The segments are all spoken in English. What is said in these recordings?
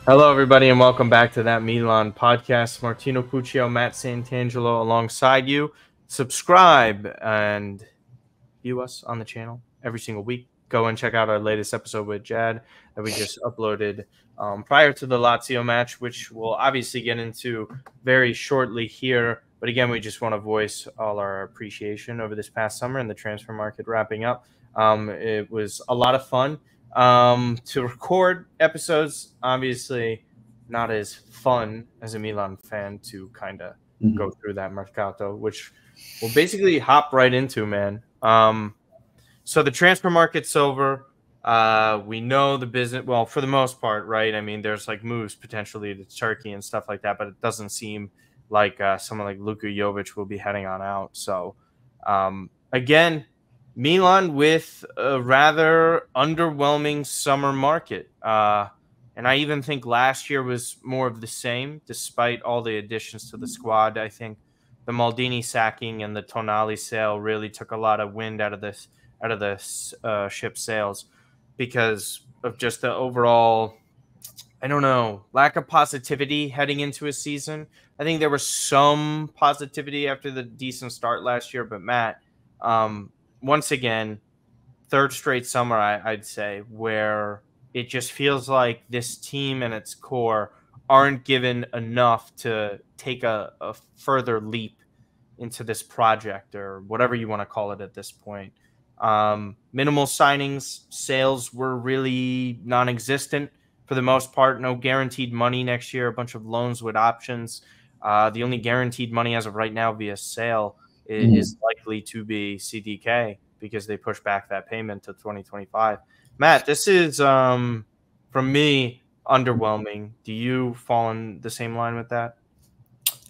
Hello, everybody, and welcome back to that Milan podcast. Martino Puccio, Matt Santangelo alongside you. Subscribe and view us on the channel every single week. Go and check out our latest episode with Jad that we just uploaded prior to the Lazio match, which we'll obviously get into very shortly here. But again, we just want to voice all our appreciation over this past summer and the transfer market wrapping up. It was a lot of fun to record episodes. Obviously, not as fun as a Milan fan to kind of go through that mercato, which we'll basically hop right into, man. So the transfer market's over. We know the business, well, for the most part, right? I mean, there's like moves potentially to Turkey and stuff like that, but it doesn't seem like someone like Luka Jovic will be heading on out. So, again, Milan with a rather underwhelming summer market. And I even think last year was more of the same, despite all the additions to the squad. I think the Maldini sacking and the Tonali sale really took a lot of wind out of the ship's sails because of just the overall, I don't know, lack of positivity heading into a season. I think there was some positivity after the decent start last year, but Matt, once again, third straight summer, I'd say, where it just feels like this team and its core aren't given enough to take a further leap into this project or whatever you want to call it at this point. Minimal signings, sales were really non-existent for the most part. No guaranteed money next year, a bunch of loans with options. The only guaranteed money as of right now via sale is likely to be CDK because they pushed back that payment to 2025. Matt, this is, from me, underwhelming. Do you fall in the same line with that?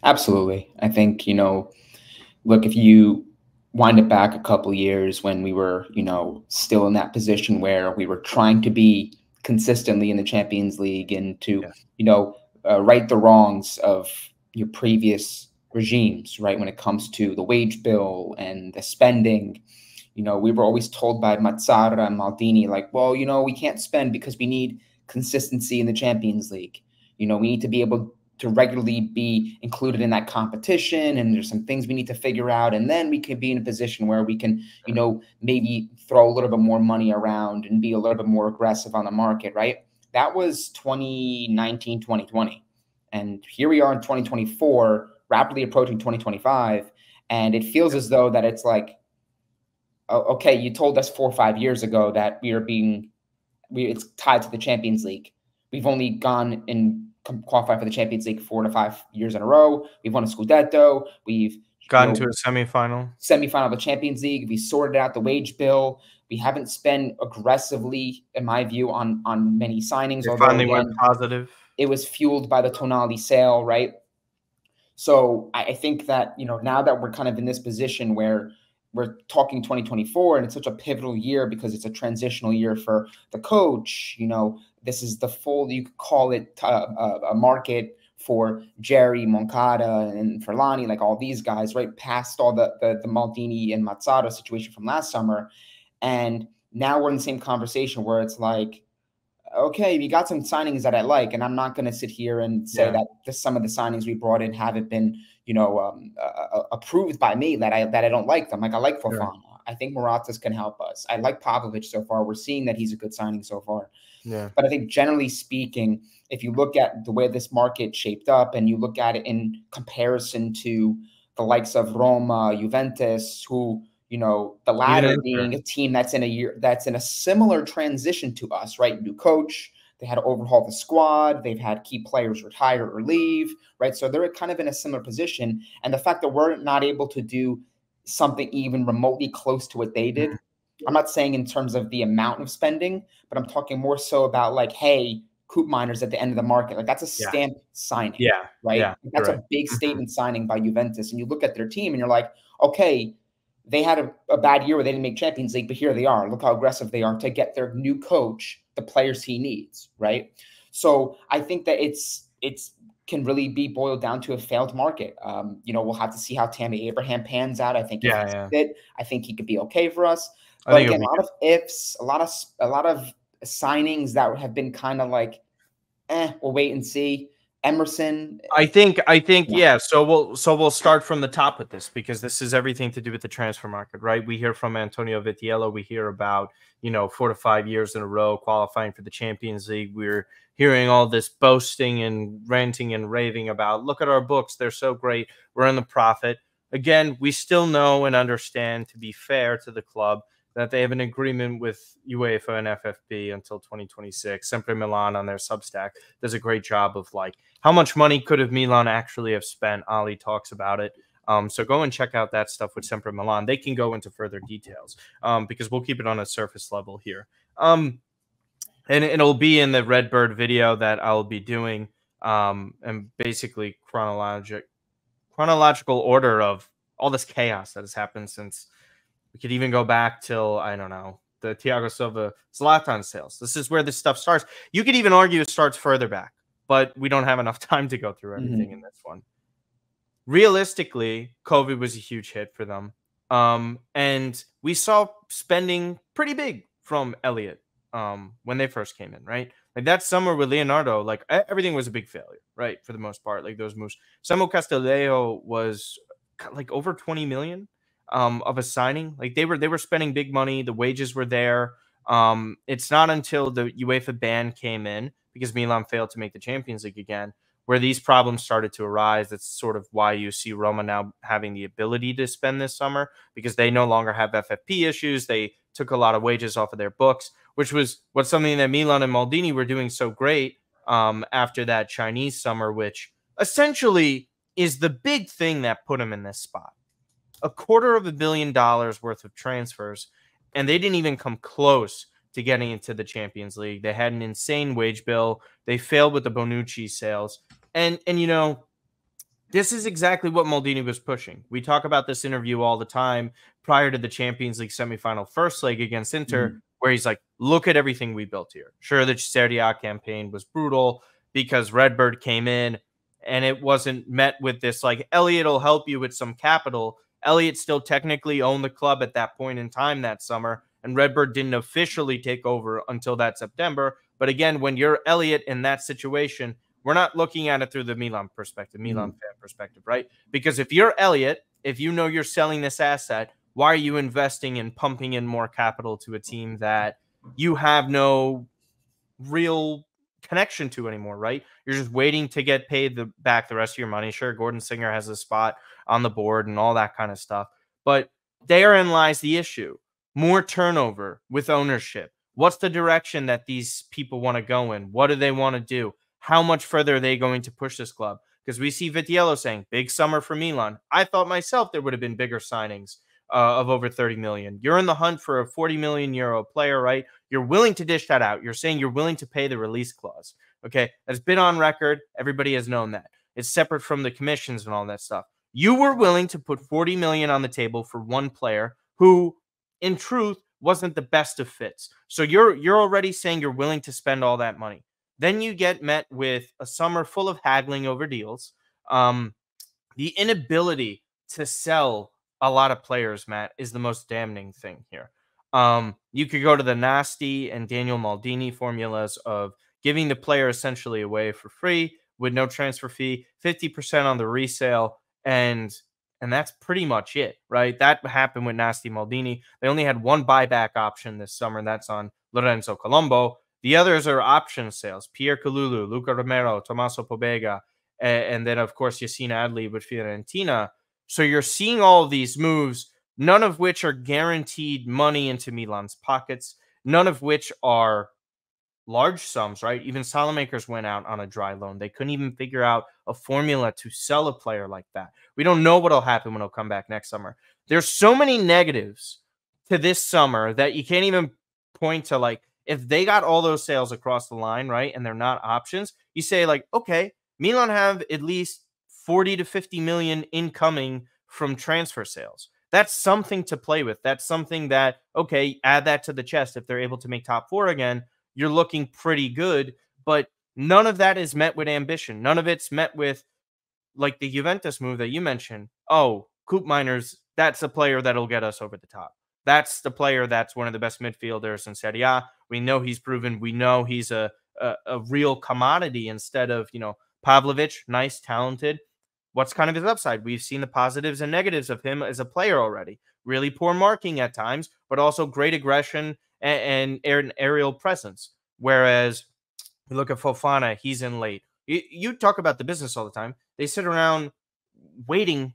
Absolutely. I think, look, if you wind it back a couple of years when we were, still in that position where we were trying to be consistently in the Champions League and to, right the wrongs of your previous regimes, right? When it comes to the wage bill and the spending, we were always told by Mazzara and Maldini, like, well, we can't spend because we need consistency in the Champions League. We need to be able to regularly be included in that competition, and there's some things we need to figure out, and then we could be in a position where we can, maybe throw a little bit more money around and be a little bit more aggressive on the market, right? That was 2019, 2020. And here we are in 2024, rapidly approaching 2025, and it feels as though that it's like, okay, you told us 4 or 5 years ago that it's tied to the Champions League. We've only gone and qualified for the Champions League 4 to 5 years in a row. We've won a Scudetto. We've gotten to a semifinal of the Champions League. We sorted out the wage bill. We haven't spent aggressively, in my view, on many signings. It finally went positive. It was fueled by the Tonali sale, right? So I think that, now that we're kind of in this position where we're talking 2024 and it's such a pivotal year because it's a transitional year for the coach, this is the full, you could call it a market for Jerry, Moncada, and Ferlani, like all these guys, right past all the Maldini and Mazzara situation from last summer. And now we're in the same conversation where it's like, okay, we got some signings that I like, and I'm not going to sit here and say that some of the signings we brought in haven't been, approved by me, that I don't like them. Like I like Fofana. Sure. I think Morata's can help us. I like Pavlovic so far. We're seeing that he's a good signing so far. Yeah. But I think generally speaking, if you look at the way this market shaped up and you look at it in comparison to the likes of Roma, Juventus, who, the latter being a team that's in a similar transition to us, right? New coach. They had to overhaul the squad. They've had key players retire or leave, right? So they're kind of in a similar position. And the fact that we're not able to do something even remotely close to what they did, I'm not saying in terms of the amount of spending, but I'm talking more so about like, hey, Coop Miners at the end of the market. Like that's a stamp signing, right? Yeah, that's a big statement signing by Juventus. And you look at their team and you're like, okay, they had a bad year where they didn't make Champions League, but here they are. Look how aggressive they are to get their new coach the players he needs, right? So I think that it's can really be boiled down to a failed market. We'll have to see how Tammy Abraham pans out. I think if he's fit, I think he could be okay for us. But again, a lot of ifs, a lot of signings that have been kind of like we'll wait and see. Emerson, I think yeah. So we'll start from the top with this, because this is everything to do with the transfer market, right? We hear from Antonio Vitiello. We hear about 4 to 5 years in a row qualifying for the Champions League. We're hearing all this boasting and ranting and raving about, look at our books, they're so great, we're in the profit. Again, we still know and understand, to be fair to the club, that they have an agreement with UEFA and FFP until 2026. Sempre Milan on their Substack does a great job of how much money could have Milan actually have spent. Ali talks about it. So go and check out that stuff with Sempre Milan. They can go into further details because we'll keep it on a surface level here. And it'll be in the Redbird video that I'll be doing, and basically chronological order of all this chaos that has happened since. We could even go back till, I don't know, the Thiago Silva Zlatan sales. This is where this stuff starts. You could even argue it starts further back, but we don't have enough time to go through everything in this one. Realistically, COVID was a huge hit for them. And we saw spending pretty big from Elliott when they first came in, right? Like that summer with Leonardo, everything was a big failure, right? For the most part, those moves. Samuel Castillejo was over 20 million. Of a signing. They were spending big money. The wages were there. It's not until the UEFA ban came in, because Milan failed to make the Champions League again, where these problems started to arise. That's sort of why you see Roma now having the ability to spend this summer, because they no longer have FFP issues. They took a lot of wages off of their books, which was something that Milan and Maldini were doing so great after that Chinese summer, which essentially is the big thing that put them in this spot. $250 million worth of transfers, and they didn't even come close to getting into the Champions League. They had an insane wage bill. They failed with the Bonucci sales. And this is exactly what Maldini was pushing. We talk about this interview all the time prior to the Champions League semifinal first leg against Inter, where he's like, look at everything we built here. Sure, the Serie A campaign was brutal because Redbird came in and it wasn't met with this, Elliott will help you with some capital. Elliott still technically owned the club at that point in time that summer, and Redbird didn't officially take over until that September. But again, when you're Elliott in that situation, we're not looking at it through the Milan perspective, Milan fan perspective, right? Because if you're Elliott, if you know you're selling this asset, why are you investing and pumping in more capital to a team that you have no real connection to anymore, right? You're just waiting to get paid back the rest of your money. Sure, Gordon Singer has a spot on the board and all that kind of stuff, but therein lies the issue. More turnover with ownership. What's the direction that these people want to go in? What do they want to do? How much further are they going to push this club? Because we see Vitiello saying, big summer for Milan. I thought myself there would have been bigger signings of over 30 million. You're in the hunt for a 40 million euro player, right? You're willing to dish that out. You're saying you're willing to pay the release clause. Okay, that's been on record. Everybody has known that. It's separate from the commissions and all that stuff. You were willing to put 40 million on the table for one player who, in truth, wasn't the best of fits. So you're already saying you're willing to spend all that money. Then you get met with a summer full of haggling over deals. The inability to sell a lot of players, Matt, is the most damning thing here. You could go to the Nasty and Daniel Maldini formulas of giving the player essentially away for free with no transfer fee, 50% on the resale, and that's pretty much it, right? That happened with Nasty Maldini. They only had one buyback option this summer, and that's on Lorenzo Colombo. The others are option sales: Pierre Kalulu, Luca Romero, Tommaso Pobega, and then, of course, Yassine Adli with Fiorentina. So you're seeing all of these moves, none of which are guaranteed money into Milan's pockets, none of which are large sums, right? Even Salamakers went out on a dry loan. They couldn't even figure out a formula to sell a player like that. We don't know what'll happen when he'll come back next summer. There's so many negatives to this summer that you can't even point to, if they got all those sales across the line, right, and they're not options, you say, okay, Milan have at least 40 to 50 million incoming from transfer sales. That's something to play with. That's something that, okay, add that to the chest. If they're able to make top four again, you're looking pretty good. But none of that is met with ambition. None of it's met with, the Juventus move that you mentioned. Oh, Coop Miners, that's a player that'll get us over the top. That's the player that's one of the best midfielders in Serie A. We know he's proven. We know he's a a real commodity instead of, you know, Pavlovic, nice, talented. What's kind of his upside? We've seen the positives and negatives of him as a player already. Really poor marking at times, but also great aggression and aerial presence. Whereas you look at Fofana, he's in late. You talk about the business all the time. They sit around waiting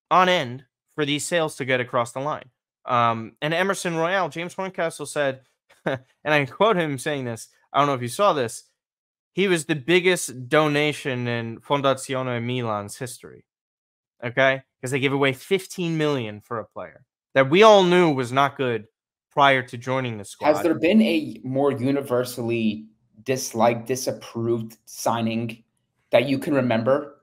on end for these sales to get across the line. And Emerson Royale, James Horncastle said, and I quote him saying this, I don't know if you saw this, he was the biggest donation in Fondazione Milan's history. Okay? Because they gave away 15 million for a player that we all knew was not good prior to joining the squad. Has there been a more universally disliked, disapproved signing that you can remember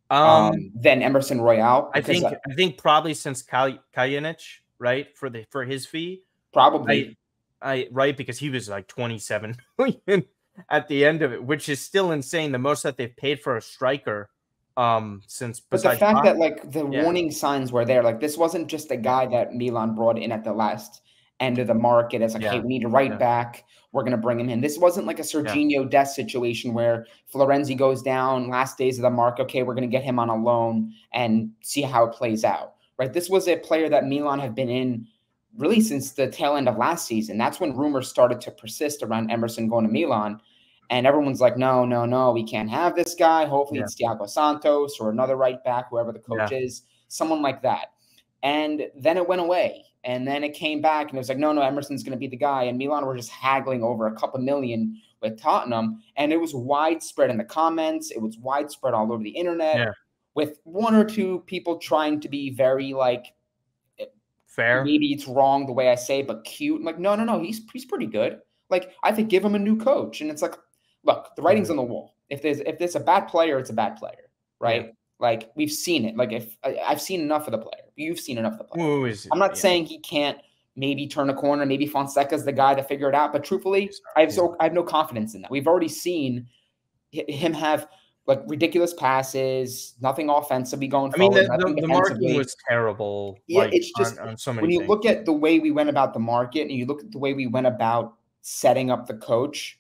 than Emerson Royale? I think probably since Kajanic, right? For his fee. Probably. Right, because he was like 27 million at the end of it, which is still insane. The most that they've paid for a striker since. But the fact that like the warning signs were there, like this wasn't just a guy that Milan brought in at the last end of the market as like, hey, we need a right back. We're going to bring him in. This wasn't like a Serginho Dest situation where Florenzi goes down last days of the market. Okay, we're going to get him on a loan and see how it plays out. Right. This was a player that Milan have been in really since the tail end of last season. That's when rumors started to persist around Emerson going to Milan. And everyone's like, no, we can't have this guy. Hopefully it's Thiago Santos or another right back, whoever the coach is, someone like that. And then it went away. And then it came back and it was like, no, Emerson's going to be the guy. And Milan were just haggling over a couple million with Tottenham. And it was widespread in the comments. It was widespread all over the internet with one or two people trying to be very like, fair. Maybe it's wrong the way I say it, but cute. I'm like, no, he's pretty good. Like, I think give him a new coach. And it's like, look, the writing's on the wall. If there's a bad player, it's a bad player, right? Yeah. Like, we've seen it. Like, if I've seen enough of the player. You've seen enough of the player. I'm not saying he can't maybe turn a corner. Maybe Fonseca's the guy to figure it out. But truthfully, I have no confidence in that. We've already seen him have like ridiculous passes, nothing offensively going forward. I mean, the marking was terrible. Yeah, like, it's just on so many when you things. look at the way we went about the market and you look at the way we went about setting up the coach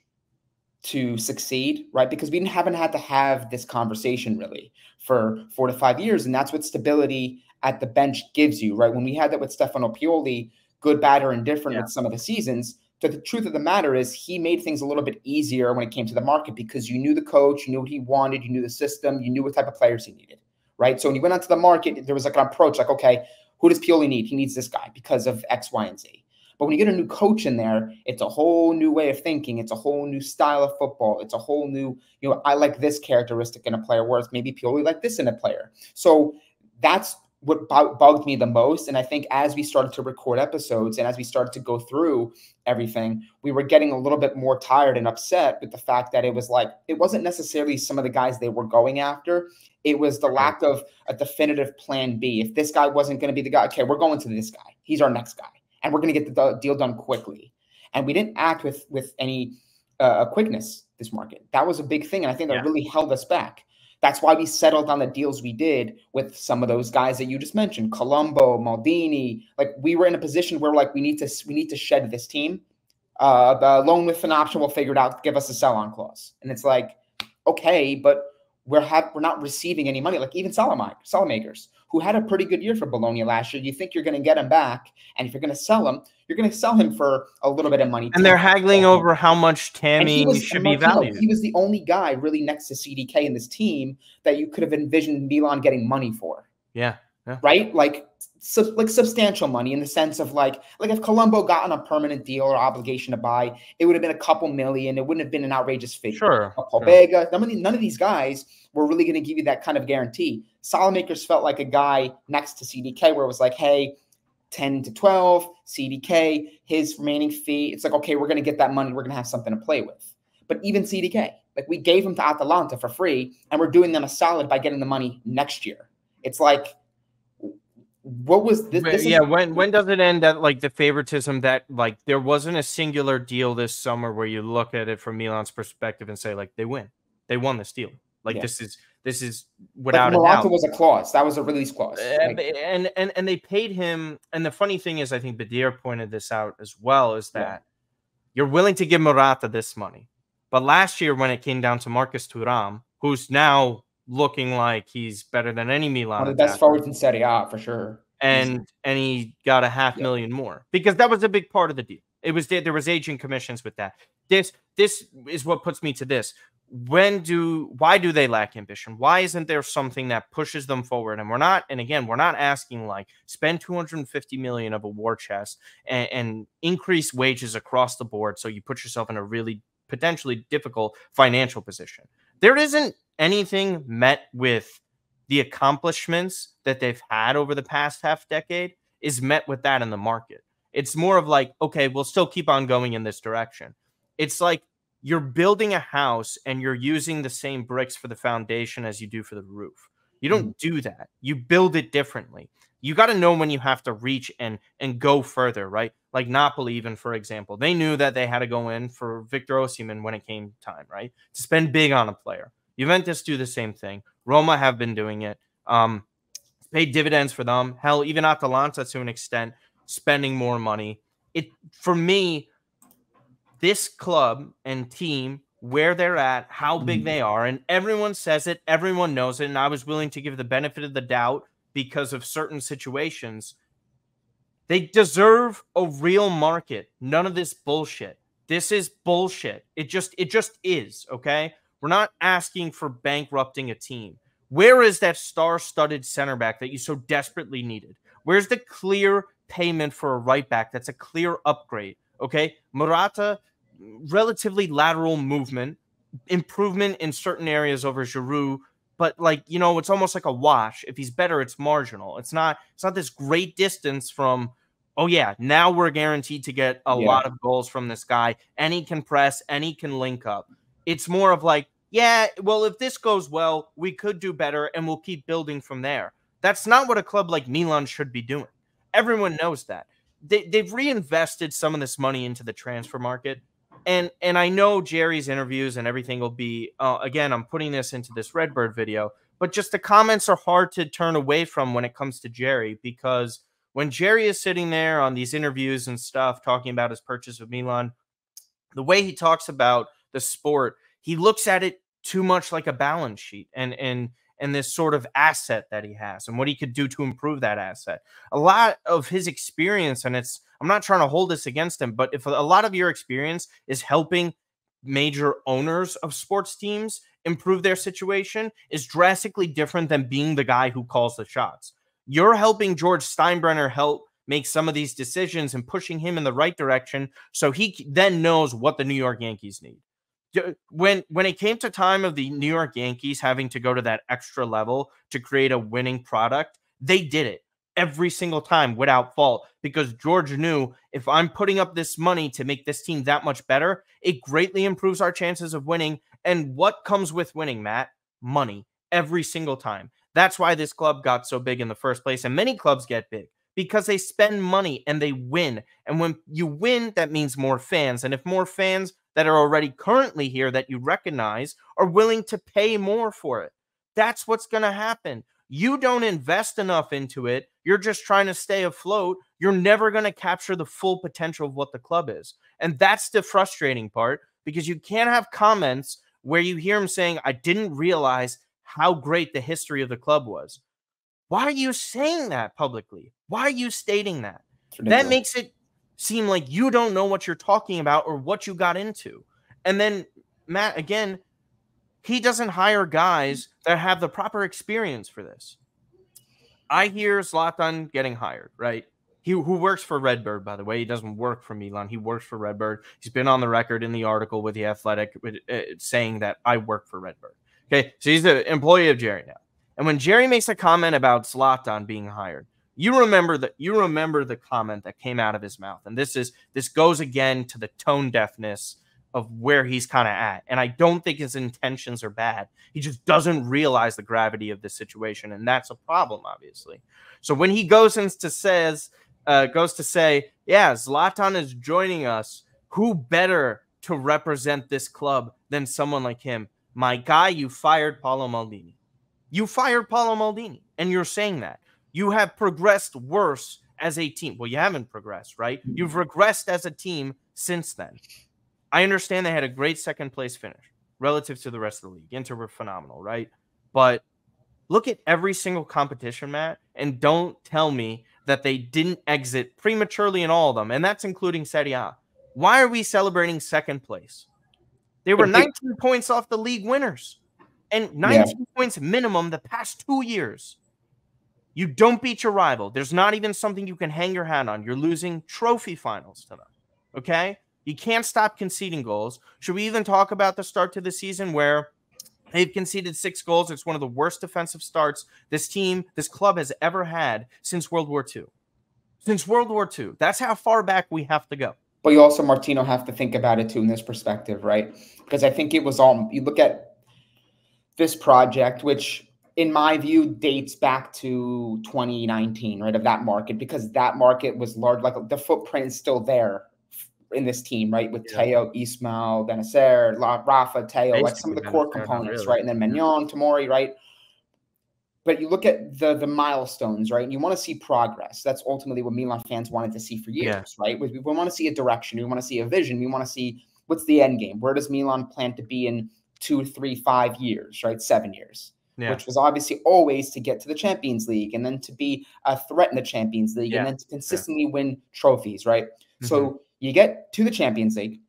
to succeed, right? Because we haven't had to have this conversation really for 4 to 5 years. And that's what stability at the bench gives you, right? When we had that with Stefano Pioli, good, bad, or indifferent with some of the seasons, but the truth of the matter is he made things a little bit easier when it came to the market because you knew the coach, you knew what he wanted, you knew the system, you knew what type of players he needed, right? So when you went onto the market, there was like an approach like, okay, who does Pioli need? He needs this guy because of X, Y, and Z. But when you get a new coach in there, it's a whole new way of thinking. It's a whole new style of football. It's a whole new, I like this characteristic in a player, whereas maybe Pioli like this in a player. So that's what bugged me the most. And I think as we started to record episodes and as we started to go through everything, we were getting a little bit more tired and upset with the fact that it was like, it wasn't necessarily some of the guys they were going after. It was the lack of a definitive plan B. If this guy wasn't going to be the guy, okay, we're going to this guy. He's our next guy. And we're going to get the deal done quickly. And we didn't act with any quickness this market. That was a big thing. And I think that really held us back. That's why we settled on the deals we did with some of those guys that you just mentioned, Colombo, Maldini. Like we were in a position where like we need to shed this team. The loan with an option will figure it out, give us a sell-on clause. And it's like, okay, but we're not receiving any money. Like even Salamakers, who had a pretty good year for Bologna last year. You think you're going to get him back, and if you're going to sell him, you're going to sell him for a little bit of money. And they're haggling over how much Tammy should be valued. He was the only guy really next to CDK in this team that you could have envisioned Milan getting money for. Yeah. Right? Like substantial money in the sense of like if Colombo got on a permanent deal or obligation to buy, it would have been a couple million. It wouldn't have been an outrageous figure. Sure. Pobega, none of these guys were really going to give you that kind of guarantee. Salamakers felt like a guy next to CDK where it was like, hey, 10 to 12, CDK, his remaining fee. It's like, okay, we're going to get that money. We're going to have something to play with. But even CDK, like we gave him to Atalanta for free, and we're doing them a solid by getting the money next year. It's like, what was this? When does it end at like the favoritism that like there wasn't a singular deal this summer where you look at it from Milan's perspective and say like they won this deal. Like this is without a doubt. Was a clause. That was a release clause. And they paid him. And the funny thing is, I think Badir pointed this out as well, is that you're willing to give Morata this money. But last year, when it came down to Marcus Thuram, who's now looking like he's better than any Milan One of the best attacker, forwards in Serie A for sure. and he got a $500,000 more, because that was a big part of the deal. It was there was agent commissions with that. This is what puts me to this. Why do they lack ambition? Why isn't there something that pushes them forward? And we're not asking like spend 250 million of a war chest and increase wages across the board so you put yourself in a really potentially difficult financial position. There isn't anything met with the accomplishments that they've had over the past half decade is met with that in the market. It's more of like, okay, we'll still keep on going in this direction. It's like you're building a house and you're using the same bricks for the foundation as you do for the roof. You don't do that. You build it differently. You got to know when you have to reach and go further, right? Like Napoli, even, for example, they knew that they had to go in for Victor Osimhen when it came time, right? To spend big on a player. Juventus do the same thing. Roma have been doing it. Paid dividends for them. Hell, even Atalanta to an extent, spending more money. For me, this club and team, where they're at, how big they are, and everyone says it, everyone knows it, and I was willing to give the benefit of the doubt because of certain situations. They deserve a real market. None of this bullshit. This is bullshit. It just is, okay? We're not asking for bankrupting a team. Where is that star-studded center back that you so desperately needed? Where's the clear payment for a right back that's a clear upgrade? Okay, Morata, relatively lateral movement, improvement in certain areas over Giroud, but like, you know, it's almost like a wash. If he's better, it's marginal. It's not this great distance from, oh yeah, now we're guaranteed to get a lot of goals from this guy, and he can press and he can link up. It's more of like, yeah, well, if this goes well, we could do better and we'll keep building from there. That's not what a club like Milan should be doing. Everyone knows that. They've reinvested some of this money into the transfer market. And I know Jerry's interviews and everything will be, again, I'm putting this into this Redbird video, but just the comments are hard to turn away from when it comes to Jerry, because when Jerry is sitting there on these interviews and stuff, talking about his purchase of Milan, the way he talks about the sport, he looks at it too much like a balance sheet and this sort of asset that he has and what he could do to improve that asset. A lot of his experience, and I'm not trying to hold this against him, but if a lot of your experience is helping major owners of sports teams improve their situation, is drastically different than being the guy who calls the shots. You're helping George Steinbrenner help make some of these decisions and pushing him in the right direction so he then knows what the New York Yankees need. When it came to time of the New York Yankees having to go to that extra level to create a winning product, they did it every single time without fault, because George knew, if I'm putting up this money to make this team that much better, it greatly improves our chances of winning. And what comes with winning, Matt? Money, every single time. That's why this club got so big in the first place. And many clubs get big because they spend money and they win. And when you win, that means more fans. And if more fans that are already currently here that you recognize are willing to pay more for it, that's what's going to happen. You don't invest enough into it. You're just trying to stay afloat. You're never going to capture the full potential of what the club is. And that's the frustrating part, because you can't have comments where you hear him saying, I didn't realize how great the history of the club was. Why are you saying that publicly? Why are you stating that? That makes it seem like you don't know what you're talking about or what you got into. And then, Matt, again, he doesn't hire guys that have the proper experience for this. I hear Zlatan getting hired, right? Who works for Redbird, by the way. He doesn't work for Milan. He works for Redbird. He's been on the record in the article with The Athletic saying that I work for Redbird. Okay, so he's an employee of Jerry now. And when Jerry makes a comment about Zlatan being hired, you remember the comment that came out of his mouth. And this goes again to the tone deafness of where he's kind of at. And I don't think his intentions are bad. He just doesn't realize the gravity of the situation. And that's a problem, obviously. So when he goes to say, yeah, Zlatan is joining us, who better to represent this club than someone like him? My guy, you fired Paolo Maldini. You fired Paolo Maldini. And you're saying that. You have progressed worse as a team. Well, you haven't progressed, right? You've regressed as a team since then. I understand they had a great second place finish relative to the rest of the league. Inter were phenomenal, right? But look at every single competition, Matt, and don't tell me that they didn't exit prematurely in all of them, and that's including Serie A. Why are we celebrating second place? They were 19 points off the league winners, and 19 points minimum the past 2 years. You don't beat your rival. There's not even something you can hang your hat on. You're losing trophy finals to them, okay? You can't stop conceding goals. Should we even talk about the start to the season where they've conceded 6 goals? It's one of the worst defensive starts this club has ever had since World War II. Since World War II. That's how far back we have to go. But you also, Martino, have to think about it too in this perspective, right? Because I think it was all, you look at this project, which in my view dates back to 2019, right, of that market, because that market was large, like the footprint is still there in this team, right, with Theo, Ismail, Benacer, Rafa, Theo, basically, like some of the core components, right, and then Mignon, Tomori, right? But you look at the milestones, right, and you want to see progress. That's ultimately what Milan fans wanted to see for years, right? We want to see a direction. We want to see a vision. We want to see what's the end game. Where does Milan plan to be in 2, 3, 5 years, right, 7 years? Which was obviously always to get to the Champions League and then to be a threat in the Champions League and then to consistently win trophies, right? So you get to the Champions League.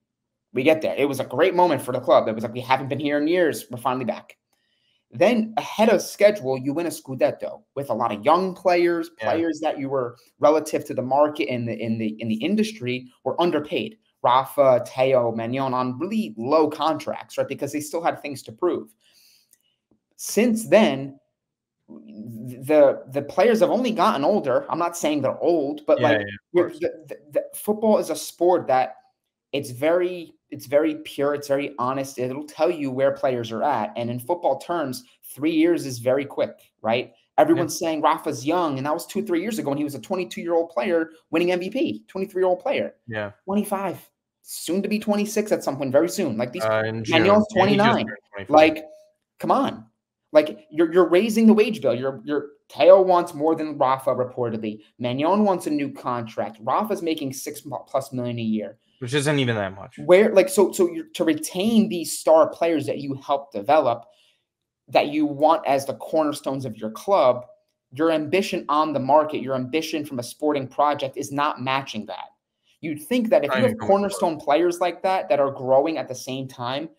We get there. It was a great moment for the club. It was like, we haven't been here in years. We're finally back. Then ahead of schedule, you win a Scudetto with a lot of young players, players that you were relative to the market in the industry were underpaid. Rafa, Theo, Mignon on really low contracts, right? Because they still had things to prove. Since then, the players have only gotten older. I'm not saying they're old, but the football is a sport that it's very pure. It's very honest. It'll tell you where players are at. And in football terms, 3 years is very quick, right? Everyone's saying Rafa's young, and that was 2-3 years ago when he was a 22-year-old player winning MVP, 23-year-old player. 25, soon to be 26 at some point, very soon. Like these, Manuel's 29. Like, come on. Like you're raising the wage bill. Your Theo wants more than Rafa reportedly. Mignon wants a new contract. Rafa's making $6+ million a year, which isn't even that much. Where like so you're to retain these star players that you help develop, that you want as the cornerstones of your club. Your ambition on the market, your ambition from a sporting project is not matching that. You'd think that if you have cornerstone players like that are growing at the same time,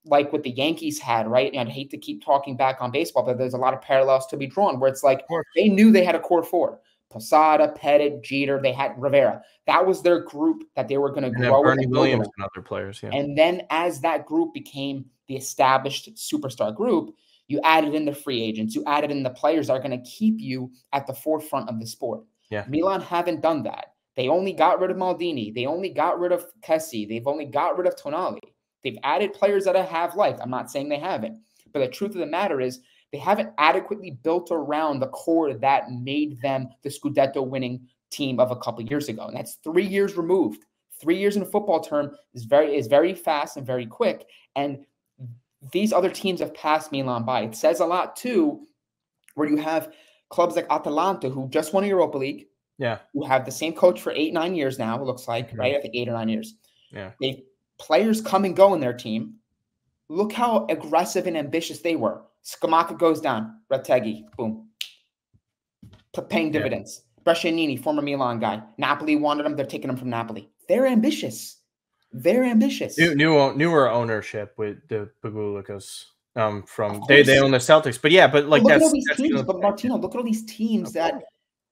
like what the Yankees had, right? And I'd hate to keep talking back on baseball, but there's a lot of parallels to be drawn where it's like they knew they had a core 4. Posada, Pettit, Jeter, they had Rivera. That was their group that they were going to grow. Bernie Williams and other players, And then as that group became the established superstar group, you added in the free agents. You added in the players that are going to keep you at the forefront of the sport. Milan haven't done that. They only got rid of Maldini. They only got rid of Kessie. They've only got rid of Tonali. They've added players that I have liked. I'm not saying they haven't. But the truth of the matter is they haven't adequately built around the core that made them the Scudetto winning team of a couple of years ago. And that's 3 years removed. 3 years in a football term is very fast and very quick. And these other teams have passed Milan by. It says a lot, too, where you have clubs like Atalanta, who just won a Europa League, who have the same coach for 8-9 years now, it looks like, right? I think 8 or 9 years. Players come and go in their team. Look how aggressive and ambitious they were. Scamacca goes down. Retegui, boom. Paying dividends. Brescianini, former Milan guy. Napoli wanted him. They're taking him from Napoli. They're ambitious. They're ambitious. Newer ownership with the Pagulicos. From they own the Celtics. But like look at all these teams. But Martino, look at all these teams that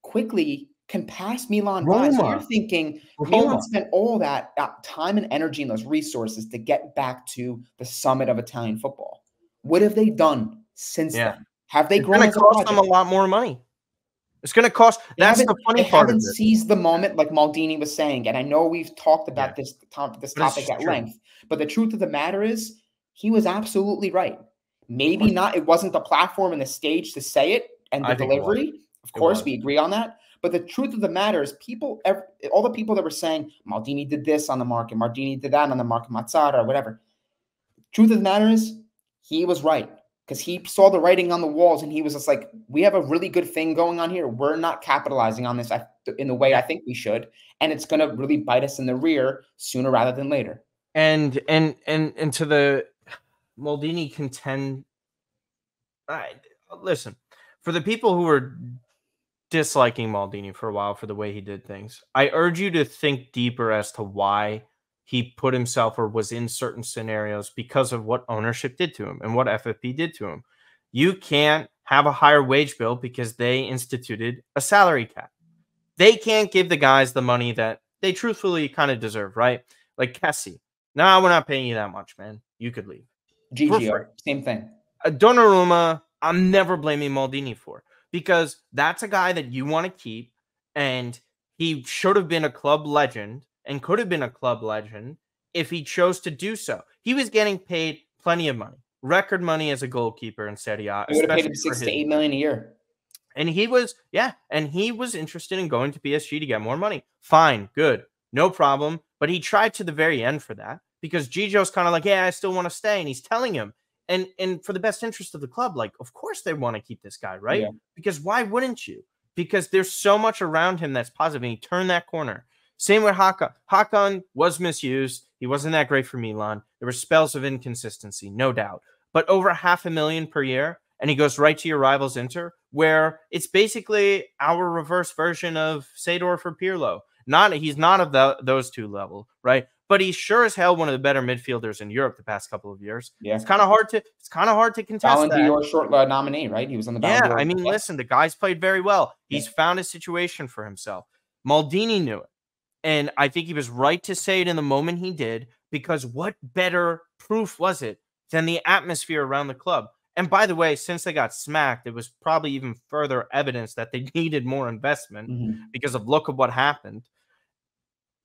quickly can pass Milan by. So you're thinking Milan spent all that time and energy and those resources to get back to the summit of Italian football. What have they done since then? Have they grown? It's going to cost them a lot more money. It's going to cost. That's the funny part. They haven't seized the moment, like Maldini was saying. And I know we've talked about this topic at length. But the truth of the matter is, he was absolutely right. Maybe not. It wasn't the platform and the stage to say it and the delivery. Of course, we agree on that. But the truth of the matter is all the people that were saying Maldini did this on the market, Maldini did that on the market, Mazzara or whatever. Truth of the matter is he was right because he saw the writing on the walls and he was just like, we have a really good thing going on here. We're not capitalizing on this in the way I think we should. And it's going to really bite us in the rear sooner rather than later. And to the Maldini contend. Listen, for the people who were disliking Maldini for a while for the way he did things, I urge you to think deeper as to why he put himself or was in certain scenarios because of what ownership did to him and what FFP did to him. You can't have a higher wage bill because they instituted a salary cap. They can't give the guys the money that they truthfully kind of deserve, right? Like Kessie. No, we're not paying you that much, man. You could leave. For free. GGO, same thing. Donnarumma, I'm never blaming Maldini for, because that's a guy that you want to keep, and he should have been a club legend and could have been a club legend if he chose to do so. He was getting paid plenty of money, record money as a goalkeeper in Serie A. They would have paid him 6 to 8 million a year. And he was interested in going to PSG to get more money. Fine, good, no problem. But he tried to the very end for that, because Gijo's kind of like, yeah, I still want to stay. And he's telling him, and for the best interest of the club, like, of course they want to keep this guy, right? Yeah. Because why wouldn't you? Because there's so much around him that's positive, and he turned that corner. Same with Hakan. Hakan was misused. He wasn't that great for Milan. There were spells of inconsistency, no doubt. But over $500,000 per year, and he goes right to your rivals Inter, where it's basically our reverse version of Seedorf or Pirlo. He's not of those two level, right? But he's sure as hell one of the better midfielders in Europe the past couple of years. Yeah. It's kind of hard to contest Ballon that. d'Or short nominee, right? He was on the Ballon d'Or. Yeah, I mean, listen, the guy's played very well. He's found a situation for himself. Maldini knew it. And I think he was right to say it in the moment he did, because what better proof was it than the atmosphere around the club? And by the way, since they got smacked, it was probably even further evidence that they needed more investment because of look at what happened.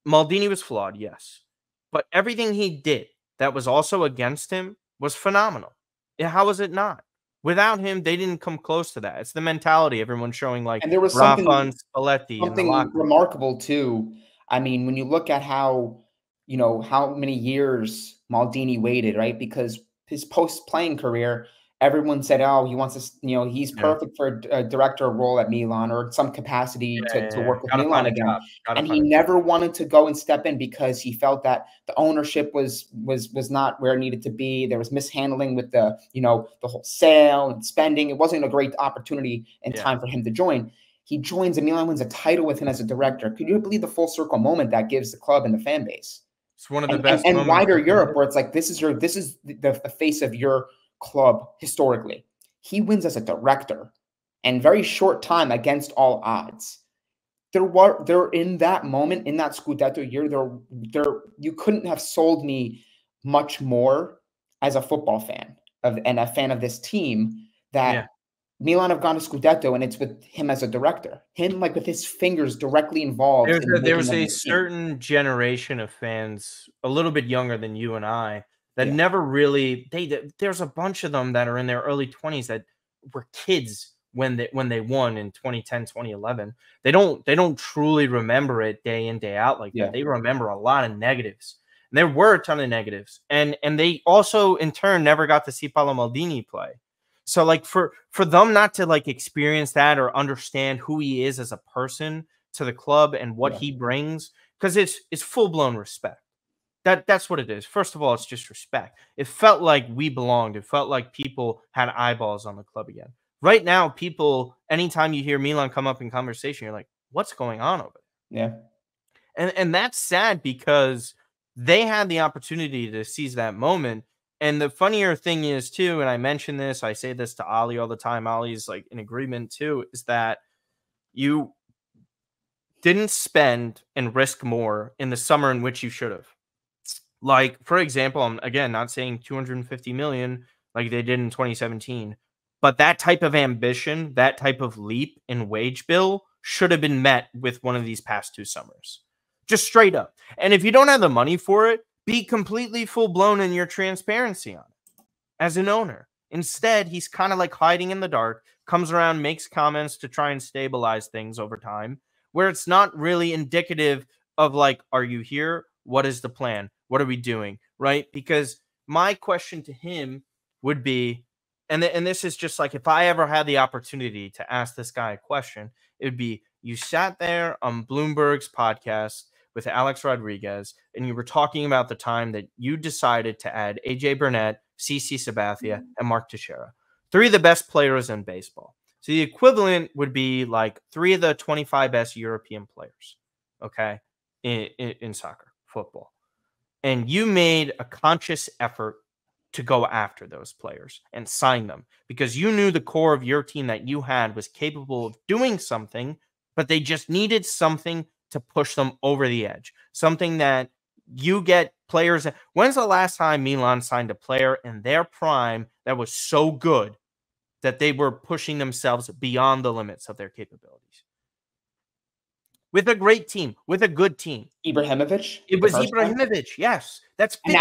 Maldini was flawed, yes. But everything he did that was also against him was phenomenal. How was it not? Without him, they didn't come close to that. It's the mentality everyone's showing, like, and there was Rafa and Spalletti. Something remarkable, too. I mean, when you look at how many years Maldini waited, right? Because his post-playing career, everyone said, oh, he wants to, he's perfect for a director role at Milan or some capacity to work with Milan again. And he never wanted to go and step in because he felt that the ownership was not where it needed to be. There was mishandling with the whole sale and spending. It wasn't a great opportunity and time for him to join. He joins and Milan wins a title with him as a director. Could you believe the full circle moment that gives the club and the fan base? It's one of the best and wider Europe, where it's like, this is the face of your club historically. He wins as a director, and very short time against all odds. There in that moment, in that Scudetto year, you couldn't have sold me much more as a football fan and a fan of this team that Milan have gone to Scudetto, and it's with him as a director. Him, like, with his fingers directly involved. There was a certain generation of fans, a little bit younger than you and I, that never really there's a bunch of them that are in their early 20s that were kids when they won in 2010, 2011. They don't truly remember it day in, day out like that. They remember a lot of negatives. And there were a ton of negatives. And they also in turn never got to see Paolo Maldini play. So, like, for them not to, like, experience that or understand who he is as a person to the club and what he brings, because it's full-blown respect. That's what it is. First of all, it's just respect. It felt like we belonged. It felt like people had eyeballs on the club again. Right now, people, anytime you hear Milan come up in conversation, you're like, what's going on over there? Yeah. And that's sad, because they had the opportunity to seize that moment. And the funnier thing is, too, and I mention this, I say this to Ali all the time, Ali's, like, in agreement, too, is that you didn't spend and risk more in the summer in which you should have. Like, for example, I'm, again, not saying 250 million like they did in 2017, but that type of ambition, that type of leap in wage bill should have been met with one of these past 2 summers. Just straight up. And if you don't have the money for it, be completely full-blown in your transparency on it as an owner. Instead, he's kind of like hiding in the dark, comes around, makes comments to try and stabilize things over time, where it's not really indicative of, like, are you here? What is the plan? What are we doing? Right? Because my question to him would be, and this is just like, if I ever had the opportunity to ask this guy a question, it would be, you sat there on Bloomberg's podcast with Alex Rodriguez, and you were talking about the time that you decided to add AJ Burnett, CC Sabathia, and Mark Teixeira. 3 of the best players in baseball. So the equivalent would be like 3 of the 25 best European players, okay, in soccer, football. And you made a conscious effort to go after those players and sign them because you knew the core of your team that you had was capable of doing something, but they just needed something to push them over the edge. Something that you get players. When's the last time Milan signed a player in their prime that was so good that they were pushing themselves beyond the limits of their capabilities? With a great team, with a good team. Ibrahimovic. It was Ibrahimovic, yes. That's 15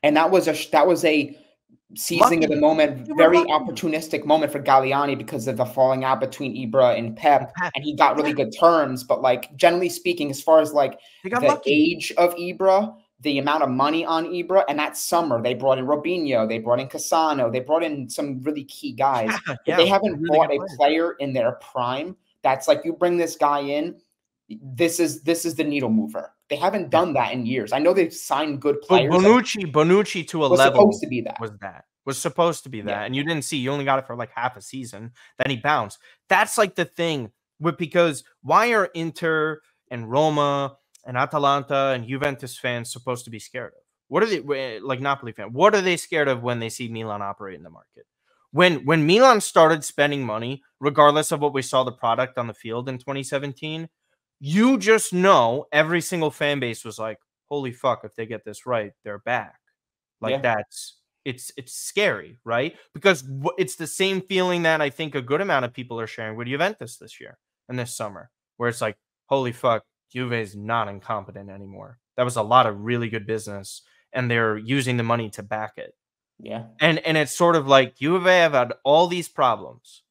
and that was a seizing of the moment, very opportunistic moment for Galliani because of the falling out between Ibra and Pep, and he got really good terms. But like generally speaking, as far as like the age of Ibra, the amount of money on Ibra, and that summer they brought in Robinho, they brought in Cassano, they brought in some really key guys. But they haven't brought a player in their prime that's like, you bring this guy in, this is the needle mover. They haven't done that in years. I know they've signed good players. But Bonucci to a level supposed to be that. Was supposed to be that. And you didn't see, you only got it for like half a season. Then he bounced. That's like the thing because why are Inter and Roma and Atalanta and Juventus fans supposed to be scared of? What are they, like Napoli fans, what are they scared of when they see Milan operate in the market? When Milan started spending money, regardless of what we saw the product on the field in 2017, you just know every single fan base was like, holy fuck, if they get this right, they're back. Like it's scary, right? Because it's the same feeling that I think a good amount of people are sharing with Juventus this year and this summer, where it's like, holy fuck, Juve is not incompetent anymore. That was a lot of really good business, and they're using the money to back it. Yeah. And it's sort of like Juve have had all these problems,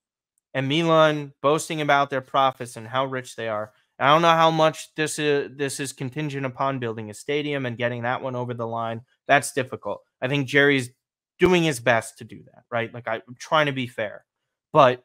and Milan boasting about their profits and how rich they are. I don't know how much this is contingent upon building a stadium and getting that one over the line. That's difficult. I think Jerry's doing his best to do that, right? Like, I'm trying to be fair. But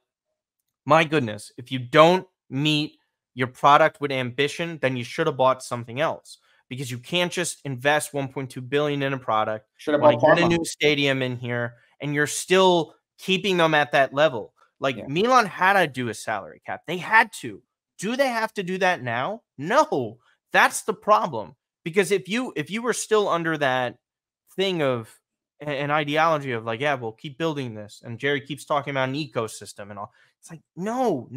my goodness, if you don't meet your product with ambition, then you should have bought something else, because you can't just invest 1.2 billion in a product, get a new stadium in here, and you're still keeping them at that level. Like, Milan had to do a salary cap. They had to. Do they have to do that now? No, that's the problem. Because if you were still under that thing of an ideology of like, yeah, we'll keep building this, and Jerry keeps talking about an ecosystem and all, it's like, no.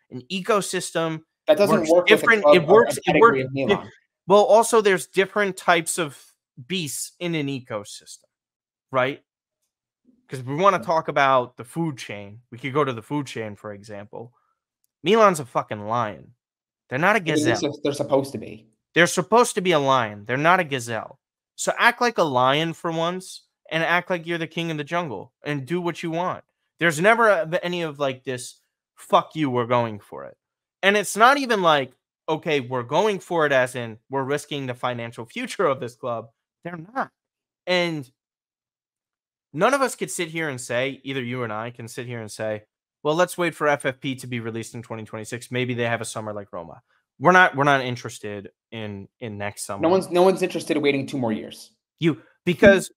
An ecosystem that doesn't work different. It works. Well, also there's different types of beasts in an ecosystem, right? Because we want to talk about the food chain. We could go to the food chain, for example. Milan's a fucking lion. They're not a gazelle. They're supposed to be. They're supposed to be a lion. They're not a gazelle. So act like a lion for once, and act like you're the king of the jungle, and do what you want. There's never any of like this, fuck you, we're going for it. And it's not even like, okay, we're going for it as in we're risking the financial future of this club. They're not. And none of us could sit here and say, either you and I can sit here and say, well, let's wait for FFP to be released in 2026. Maybe they have a summer like Roma. We're not interested in next summer. No one's interested in waiting 2 more years. Because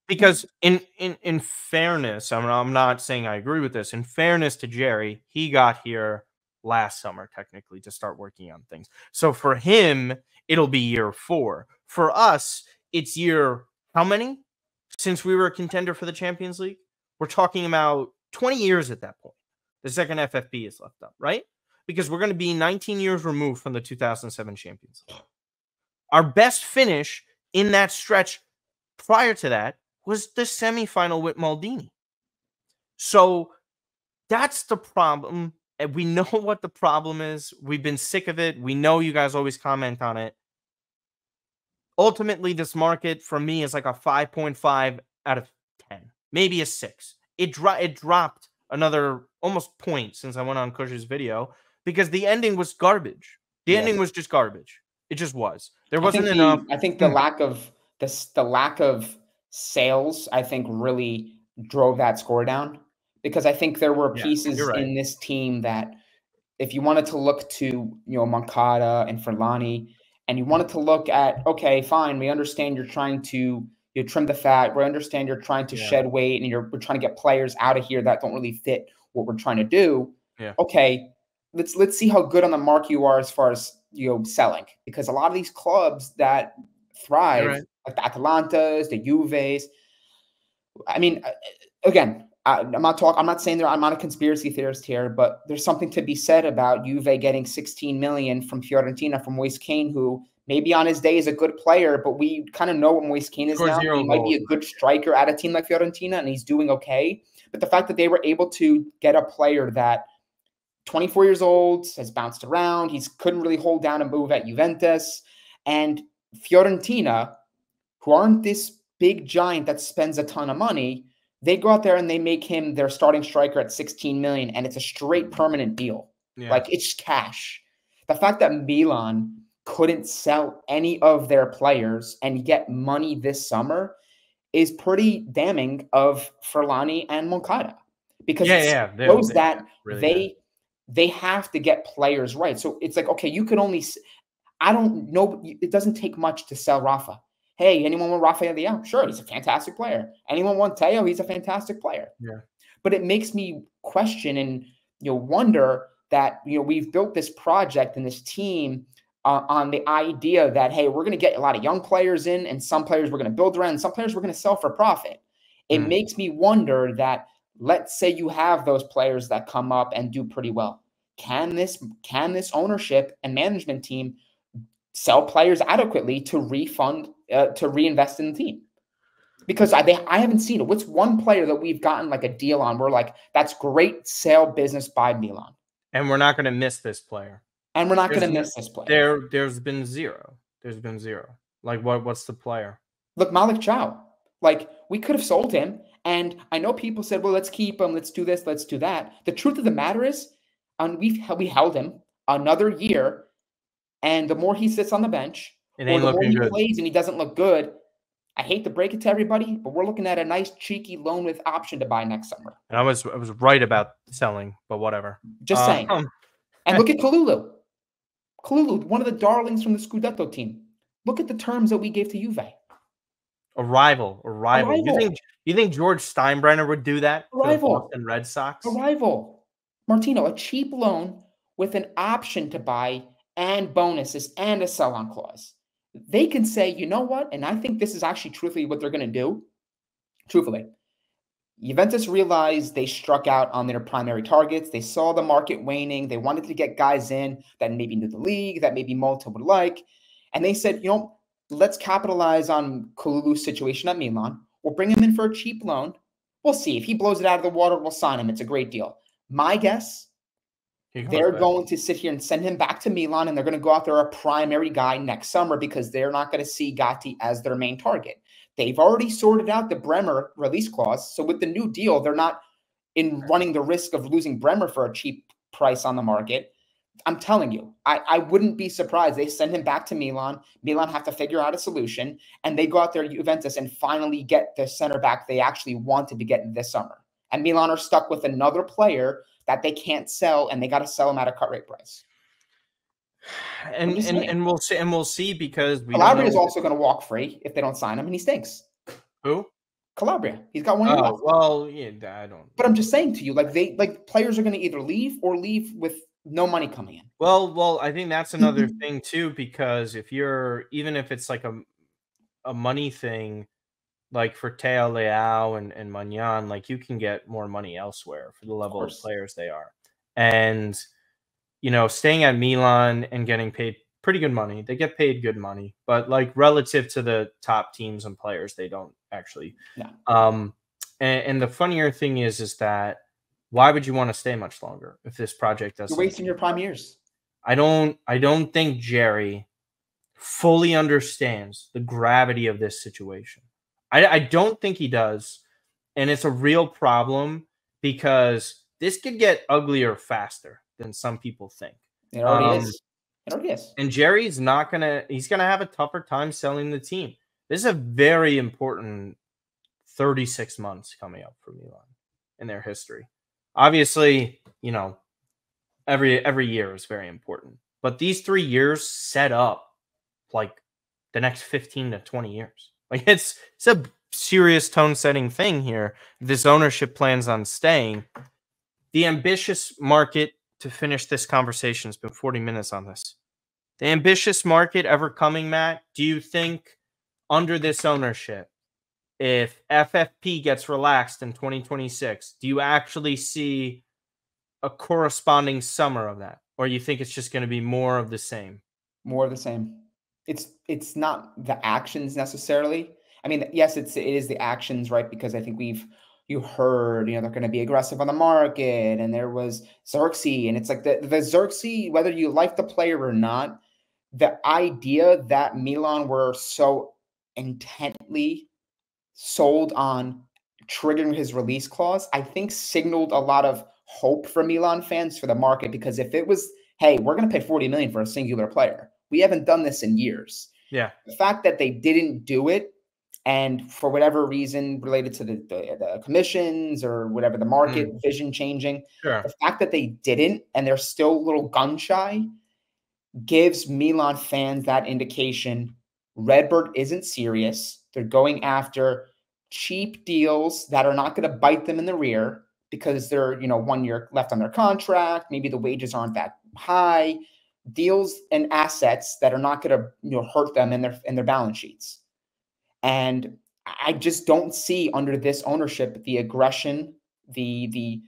in fairness, I'm not saying I agree with this. In fairness to Jerry, he got here last summer technically to start working on things. So for him, it'll be year 4. For us, it's year how many since we were a contender for the Champions League? We're talking about 20 years at that point. The second FFP is left up, right? Because we're going to be 19 years removed from the 2007 Champions League. Our best finish in that stretch prior to that was the semifinal with Maldini. So that's the problem. And we know what the problem is. We've been sick of it. We know you guys always comment on it. Ultimately, this market for me is like a 5.5 out of 10, maybe a 6. It dropped another almost point since I went on Kush's video, because the ending was garbage. The ending was just garbage. It just was. There wasn't enough. I think the lack of sales, I think, really drove that score down, because I think there were pieces in this team that, if you wanted to look to, Moncada and Forlani, and you wanted to look at, okay, fine, we understand you're trying to trim the fat. We understand you're trying to shed weight, and we're trying to get players out of here that don't really fit what we're trying to do. Yeah. Okay, let's see how good on the mark you are as far as selling, because a lot of these clubs that thrive, like the Atalantas, the Juves. I mean, again, I'm not saying I'm not a conspiracy theorist here, but there's something to be said about Juve getting 16 million from Fiorentina from Moise Kean, who maybe on his day is a good player, but we kind of know what Moise Kean is now. He might be a good striker at a team like Fiorentina, and he's doing okay. But the fact that they were able to get a player that 24 years old, has bounced around, he couldn't really hold down a move at Juventus, and Fiorentina, who aren't this big giant that spends a ton of money, they go out there and they make him their starting striker at 16 million, and it's a straight permanent deal. Yeah. Like, it's cash. The fact that Milan couldn't sell any of their players and get money this summer is pretty damning of Furlani and Moncada, because it shows that they have to get players right. So it's like, okay, you could only, I don't know, it doesn't take much to sell Rafa. Hey, anyone want Rafael Leao? Sure, he's a fantastic player. Anyone want Theo? He's a fantastic player. Yeah. But it makes me question and wonder that we've built this project and this team on the idea that, hey, we're going to get a lot of young players in, and some players we're going to build around, and some players we're going to sell for profit. It makes me wonder that, let's say you have those players that come up and do pretty well. Can this ownership and management team sell players adequately to reinvest in the team? Because I haven't seen it. What's one player that we've gotten like a deal on? We're like, that's great sale business by Milan, and we're not going to miss this player. And we're not going to miss this player. There's been zero. There's been zero. Like, what's the player? Look, Malik Chow. Like, we could have sold him, and I know people said, well, let's keep him, let's do this, let's do that. The truth of the matter is, we held him another year, and the more he sits on the bench, or the more he plays and he doesn't look good, I hate to break it to everybody, but we're looking at a nice cheeky loan with option to buy next summer. And I was right about selling, but whatever. Just saying. And look at Kalulu. Kalulu, one of the darlings from the Scudetto team. Look at the terms that we gave to Juve. A rival. You think George Steinbrenner would do that to the Boston Red Sox? A rival. Martino, a cheap loan with an option to buy and bonuses and a sell-on clause. They can say, you know what? And I think this is actually truthfully what they're going to do. Truthfully. Juventus realized they struck out on their primary targets. They saw the market waning. They wanted to get guys in that maybe knew the league, that maybe Malta would like. And they said, let's capitalize on Kalulu's situation at Milan. We'll bring him in for a cheap loan. We'll see. If he blows it out of the water, we'll sign him. It's a great deal. My guess, they're going to sit here and send him back to Milan, and they're going to go out there a primary guy next summer, because they're not going to see Gatti as their main target. They've already sorted out the Bremer release clause. So with the new deal, they're not running the risk of losing Bremer for a cheap price on the market. I'm telling you, I wouldn't be surprised. They send him back to Milan. Milan have to figure out a solution, and they go out there, Juventus, and finally get the center back they actually wanted to get this summer. And Milan are stuck with another player that they can't sell, and they got to sell him at a cut rate price. And we'll see, because Calabria is also going to walk free if they don't sign him, and he stinks. Who? Calabria. He's got 1 year left. Well, yeah, I don't. But I'm just saying to you, players are going to either leave or leave with no money coming in. Well, I think that's another thing too, because even if it's like a money thing, like for Theo, Leao, and Magnan, like, you can get more money elsewhere for the level of players they are. And staying at Milan and getting paid pretty good money. They get paid good money, but like relative to the top teams and players, they don't actually. No. And the funnier thing is that why would you want to stay much longer if this project doesn't? You're wasting your prime years. I don't think Jerry fully understands the gravity of this situation. I don't think he does, and it's a real problem, because this could get uglier faster than some people think. It already is. It already is. And Jerry's he's going to have a tougher time selling the team. This is a very important 36 months coming up for Milan in their history. Obviously, every year is very important, but these 3 years set up like the next 15 to 20 years. Like it's a serious tone-setting thing here. This ownership plans on staying. The ambitious market, to finish this conversation, it's been 40 minutes on this. The ambitious market ever coming, Matt? Do you think under this ownership, if FFP gets relaxed in 2026, do you actually see a corresponding summer of that? Or you think it's just going to be more of the same? More of the same. It's not the actions necessarily. I mean, yes, it is the actions, right? Because I think you heard, they're going to be aggressive on the market, and there was Xerxes, and it's like the Xerxes, whether you like the player or not, the idea that Milan were so intently sold on triggering his release clause, I think signaled a lot of hope for Milan fans for the market, because if it was, hey, we're going to pay 40 million for a singular player, we haven't done this in years. Yeah. The fact that they didn't do it, and for whatever reason related to the commissions or whatever, the market vision changing, the fact that they didn't and they're still a little gun shy gives Milan fans that indication Redbird isn't serious. They're going after cheap deals that are not going to bite them in the rear because they're, 1 year left on their contract. Maybe the wages aren't that high. Deals and assets that are not going to, hurt them in their balance sheets. And I just don't see under this ownership the aggression, the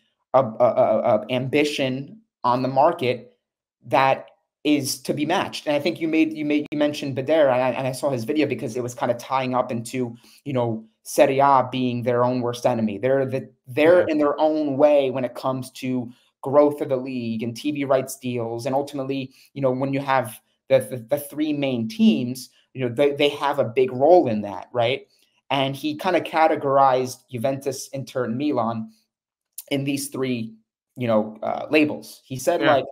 ambition on the market that is to be matched. And I think you mentioned Bader, and I saw his video because it was kind of tying up into, Serie A being their own worst enemy. They're in their own way when it comes to growth of the league and TV rights deals. And ultimately, when you have the three main teams, they have a big role in that, right? And he kind of categorized Juventus, Inter, and Milan in these three, labels. He said, like,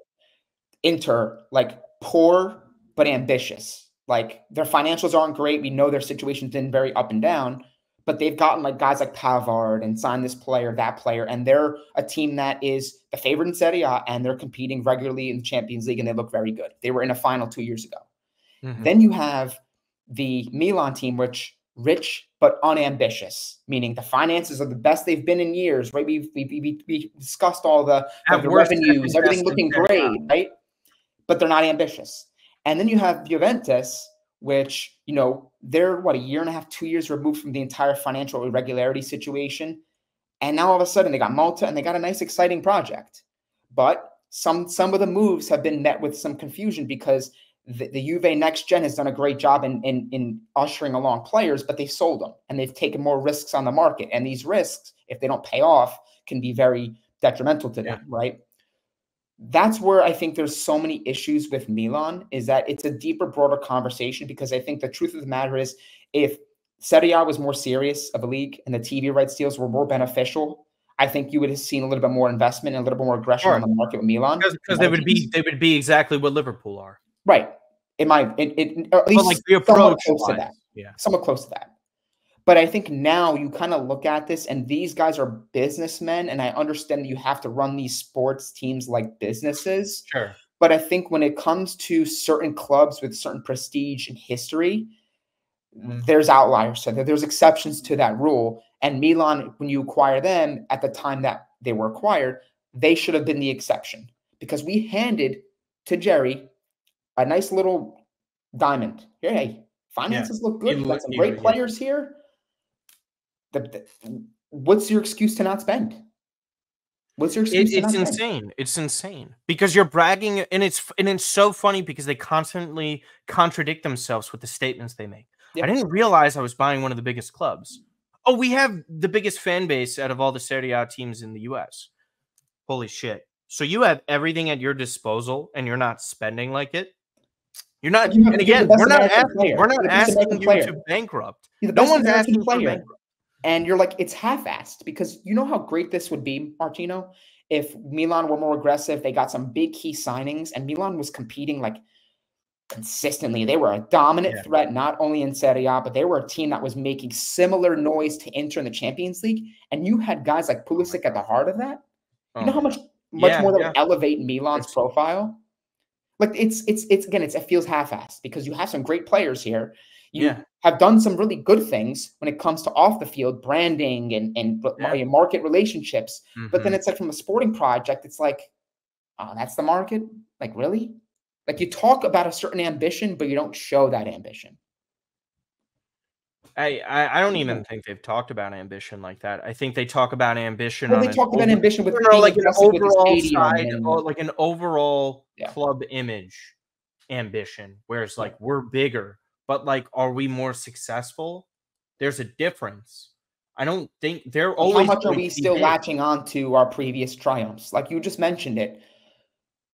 Inter, like, poor but ambitious. Like, their financials aren't great. We know their situation's been very up and down, but they've gotten like guys like Pavard and signed this player, that player, and they're a team that is the favorite in Serie A, and they're competing regularly in the Champions League, and they look very good. They were in a final 2 years ago. Then you have the Milan team, which rich but unambitious, meaning the finances are the best they've been in years, right? We discussed all the revenues, everything looking great, right? But they're not ambitious. And then you have Juventus, which, they're a year and a half, 2 years removed from the entire financial irregularity situation. And now all of a sudden they got Malta and they got a nice, exciting project. But some of the moves have been met with some confusion because the Juve Next Gen has done a great job in ushering along players, but they've sold them and they've taken more risks on the market. And these risks, if they don't pay off, can be very detrimental to them, right? That's where I think there's so many issues with Milan, is that it's a deeper, broader conversation, because I think the truth of the matter is, if Serie A was more serious of a league and the TV rights deals were more beneficial, I think you would have seen a little bit more investment and a little bit more aggression on the market with Milan. Because they would be exactly what Liverpool are. Right. At least like the approach close to that. Yeah. Somewhat close to that. But I think now you kind of look at this, and these guys are businessmen, and I understand that you have to run these sports teams like businesses. Sure. But I think when it comes to certain clubs with certain prestige and history, there's outliers. So there's exceptions to that rule. And Milan, when you acquire them at the time that they were acquired, they should have been the exception, because we handed to Jerry a nice little diamond. Hey, finances look good. We've got some great players here. What's your excuse to not spend? What's your excuse? It's insane. It's insane because you're bragging, and it's so funny because they constantly contradict themselves with the statements they make. Yep. I didn't realize I was buying one of the biggest clubs. Oh, we have the biggest fan base out of all the Serie A teams in the U.S. Holy shit! So you have everything at your disposal, and you're not spending like it. You're not. And again, we're not asking you to bankrupt. No one's asking for bankrupt. And you're like, it's half-assed, because you know how great this would be, Martino, if Milan were more aggressive. They got some big key signings, and Milan was competing like consistently. They were a dominant threat, not only in Serie A, but they were a team that was making similar noise to Inter in the Champions League. And you had guys like Pulisic at the heart of that. You know how much more that would elevate Milan's profile? Like it feels half-assed because you have some great players here. You Yeah. have done some really good things when it comes to off the field branding and market relationships. But then it's like from a sporting project, it's like, oh, that's the market? Like, really? Like, you talk about a certain ambition, but you don't show that ambition. I don't even think they've talked about ambition like that. I think they talk about ambition Well, on they talked about ambition with being like an aggressive with the overall stadium side, or like an overall club image ambition, where it's like we're bigger, but like, are we more successful? There's a difference. I don't think they're always. How much are we still latching on to our previous triumphs? Like you just mentioned it.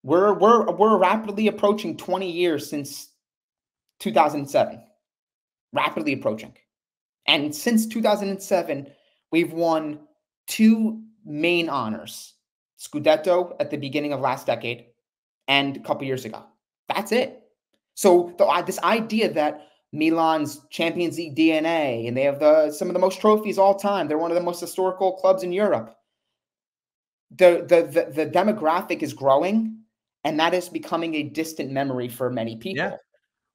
We're rapidly approaching 20 years since 2007. Rapidly approaching. And since 2007, we've won 2 main honors. Scudetto at the beginning of last decade and a couple years ago. That's it. So this idea that Milan's Champions League DNA, and they have some of the most trophies all time. They're one of the most historical clubs in Europe. The demographic is growing, and that is becoming a distant memory for many people. Yeah.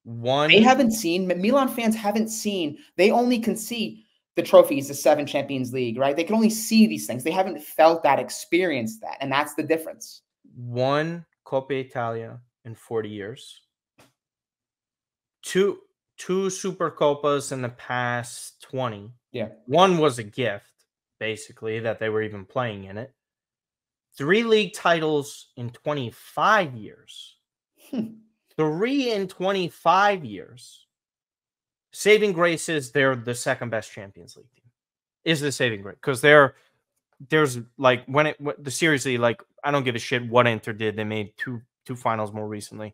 Milan fans haven't seen, they only can see the trophies, the 7 Champions League, right? They can only see these things. They haven't felt that, experienced that, and that's the difference. 1 Coppa Italia in 40 years. 2 Supercopas in the past 20. Yeah. 1 was a gift, basically, that they were even playing in it. 3 league titles in 25 years. 3 in 25 years. Saving grace is they're the second best Champions League team. Is the saving grace, because there's like seriously, like, I don't give a shit what Inter did. They made two finals more recently.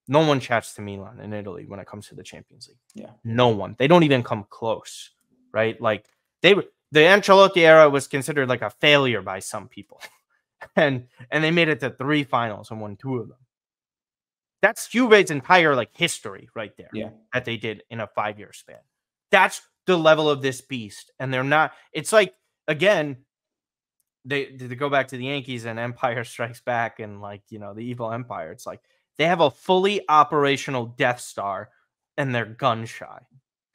No one chats to Milan in Italy when it comes to the Champions League. Yeah. No one. They don't even come close, right? Like, the Ancelotti era was considered like a failure by some people. and they made it to 3 finals and won 2 of them. That's Juve's entire like history right there. Yeah. That they did in a 5-year span. That's the level of this beast. And they're not, it's like, again, they go back to the Yankees and Empire Strikes Back and, like, you know, the evil empire. It's like they have a fully operational Death Star and they're gun shy.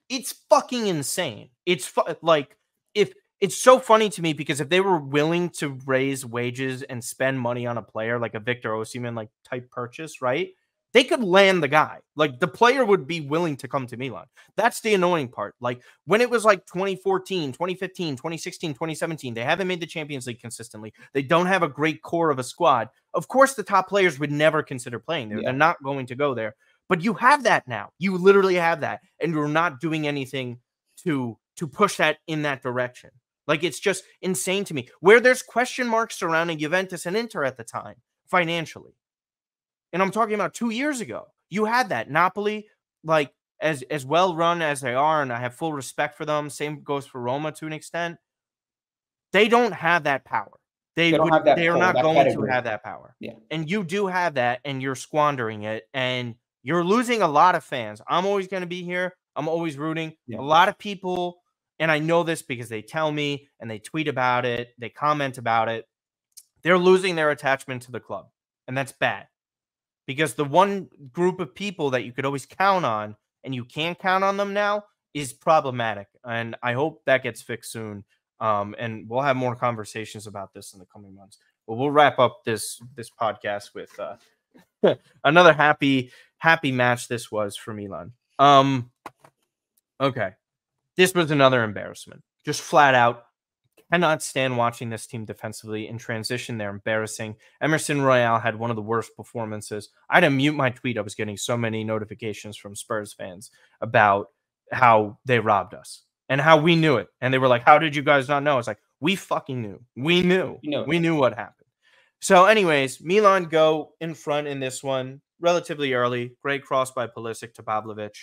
It's fucking insane. It's like, if it's so funny to me, because if they were willing to raise wages and spend money on a player like a Victor Osimhen like type purchase, right? They could land the guy. Like, the player would be willing to come to Milan. That's the annoying part. Like, when it was like 2014, 2015, 2016, 2017, they haven't made the Champions League consistently. They don't have a great core of a squad. Of course, the top players would never consider playing there. Yeah. They're not going to go there. But you have that now. You literally have that. And you're not doing anything to push that in that direction. Like, it's just insane to me. Where there's question marks surrounding Juventus and Inter at the time, financially. And I'm talking about 2 years ago. You had that. Napoli, like, as well run as they are, and I have full respect for them. Same goes for Roma to an extent. They don't have that power. They are not going to have that power. Yeah. And you do have that, and you're squandering it, and you're losing a lot of fans. I'm always going to be here. I'm always rooting. Yeah. A lot of people, and I know this because they tell me and they tweet about it, they comment about it. They're losing their attachment to the club, and that's bad. Because the one group of people that you could always count on, and you can't count on them now, is problematic. And I hope that gets fixed soon. And we'll have more conversations about this in the coming months. But we'll wrap up this podcast with another happy match this was for Milan. Okay. This was another embarrassment. Just flat out. Cannot stand watching this team defensively. In transition, they're embarrassing. Emerson Royale had one of the worst performances. I had to mute my tweet. I was getting so many notifications from Spurs fans about how they robbed us and how we knew it. And they were like, how did you guys not know? It's like, we fucking knew. We knew. We knew what happened. So anyways, Milan go in front in this one relatively early. Great cross by Pulisic to Pavlovic.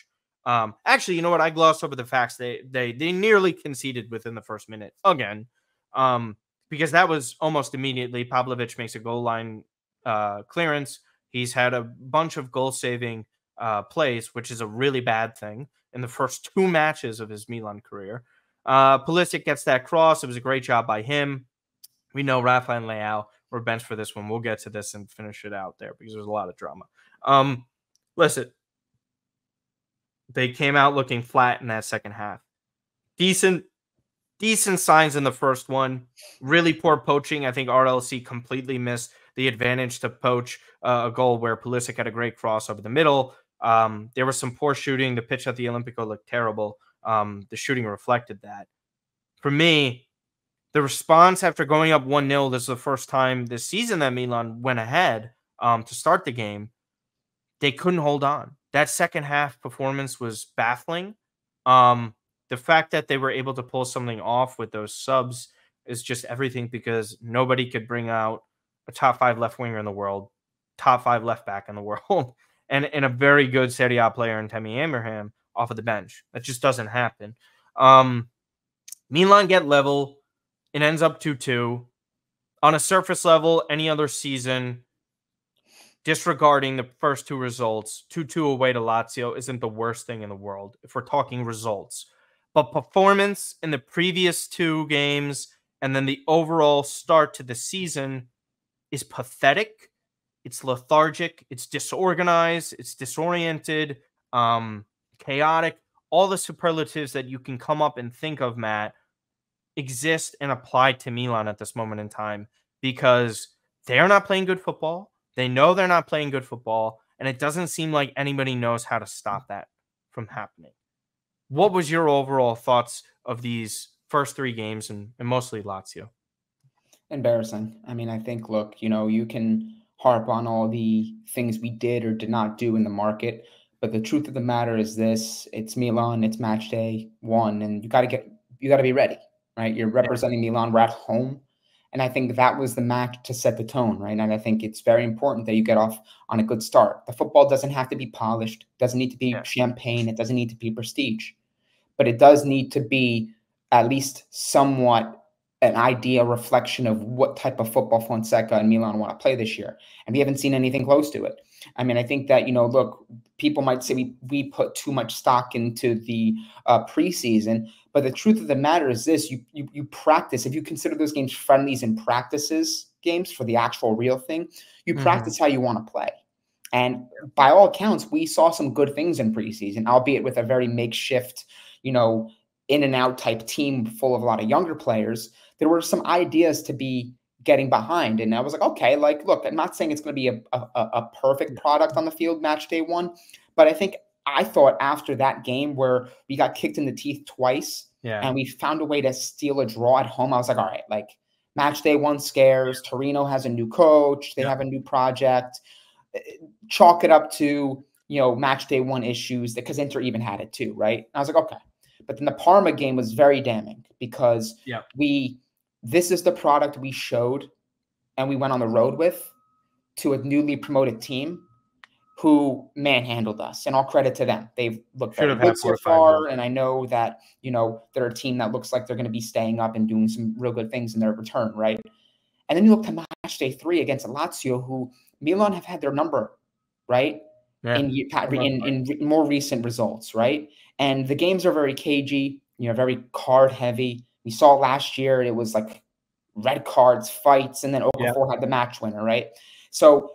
Actually, you know what? I glossed over the facts. They nearly conceded within the first minute again, because that was almost immediately. Pavlovic makes a goal line clearance. He's had a bunch of goal-saving plays, which is a really bad thing in the first 2 matches of his Milan career. Pulisic gets that cross. It was a great job by him. We know Rafael and Leao were benched for this one. We'll get to this and finish it out there because there's a lot of drama. Listen, they came out looking flat in that second half. Decent signs in the first one. Really poor poaching. I think RLC completely missed the advantage to poach a goal where Pulisic had a great cross over the middle. There was some poor shooting. The pitch at the Olympico looked terrible. The shooting reflected that. For me, the response after going up 1-0, this is the first time this season that Milan went ahead to start the game. They couldn't hold on. That second half performance was baffling. The fact that they were able to pull something off with those subs is just everything, because nobody could bring out a top 5 left winger in the world, top 5 left back in the world, and a very good Serie A player in Tammy Abraham off of the bench. That just doesn't happen. Milan get level. It ends up 2-2. On a surface level, any other season, disregarding the first 2 results, 2-2 away to Lazio isn't the worst thing in the world if we're talking results. But performance in the previous 2 games and then the overall start to the season is pathetic. It's lethargic. It's disorganized. It's disoriented, chaotic. All the superlatives that you can come up and think of, Matt, exist and apply to Milan at this moment in time, because they are not playing good football. They know they're not playing good football, and it doesn't seem like anybody knows how to stop that from happening. What was your overall thoughts of these first 3 games and mostly Lazio? Embarrassing. I mean, I think, look, you can harp on all the things we did or did not do in the market, but the truth of the matter is this: it's Milan, it's match day 1, and you got to be ready, right? You're representing Milan. We're at home. And I think that was the match to set the tone, right? And I think it's very important that you get off on a good start. The football doesn't have to be polished, doesn't need to be champagne, it doesn't need to be prestige, but it does need to be at least somewhat an idea, reflection of what type of football Fonseca and Milan want to play this year. And we haven't seen anything close to it. I mean, I think that, look, people might say we put too much stock into the preseason, but the truth of the matter is this: you practice. If you consider those games friendlies and practices games for the actual real thing, you practice how you want to play. And by all accounts, we saw some good things in preseason, albeit with a very makeshift, in and out type team full of a lot of younger players. There were some ideas to be getting behind. And I was like, okay, look, I'm not saying it's going to be a perfect product on the field match day 1, but I thought after that game where we got kicked in the teeth twice and we found a way to steal a draw at home, I was like, all right, match day 1 scares. Torino has a new coach. They have a new project. Chalk it up to, match day 1 issues, because Inter even had it too, right? And I was like, okay. But then the Parma game was very damning, because this is the product we showed and we went on the road with to a newly promoted team who manhandled us, and all credit to them. They've looked very good so far, and I know that, they're a team that looks like they're going to be staying up and doing some real good things in their return, right? And then you look to match day 3 against Lazio, who Milan have had their number, right? In more recent results, right? And the games are very cagey, very card heavy. We saw last year it was like red cards, fights, and then Okafor had the match winner, right? So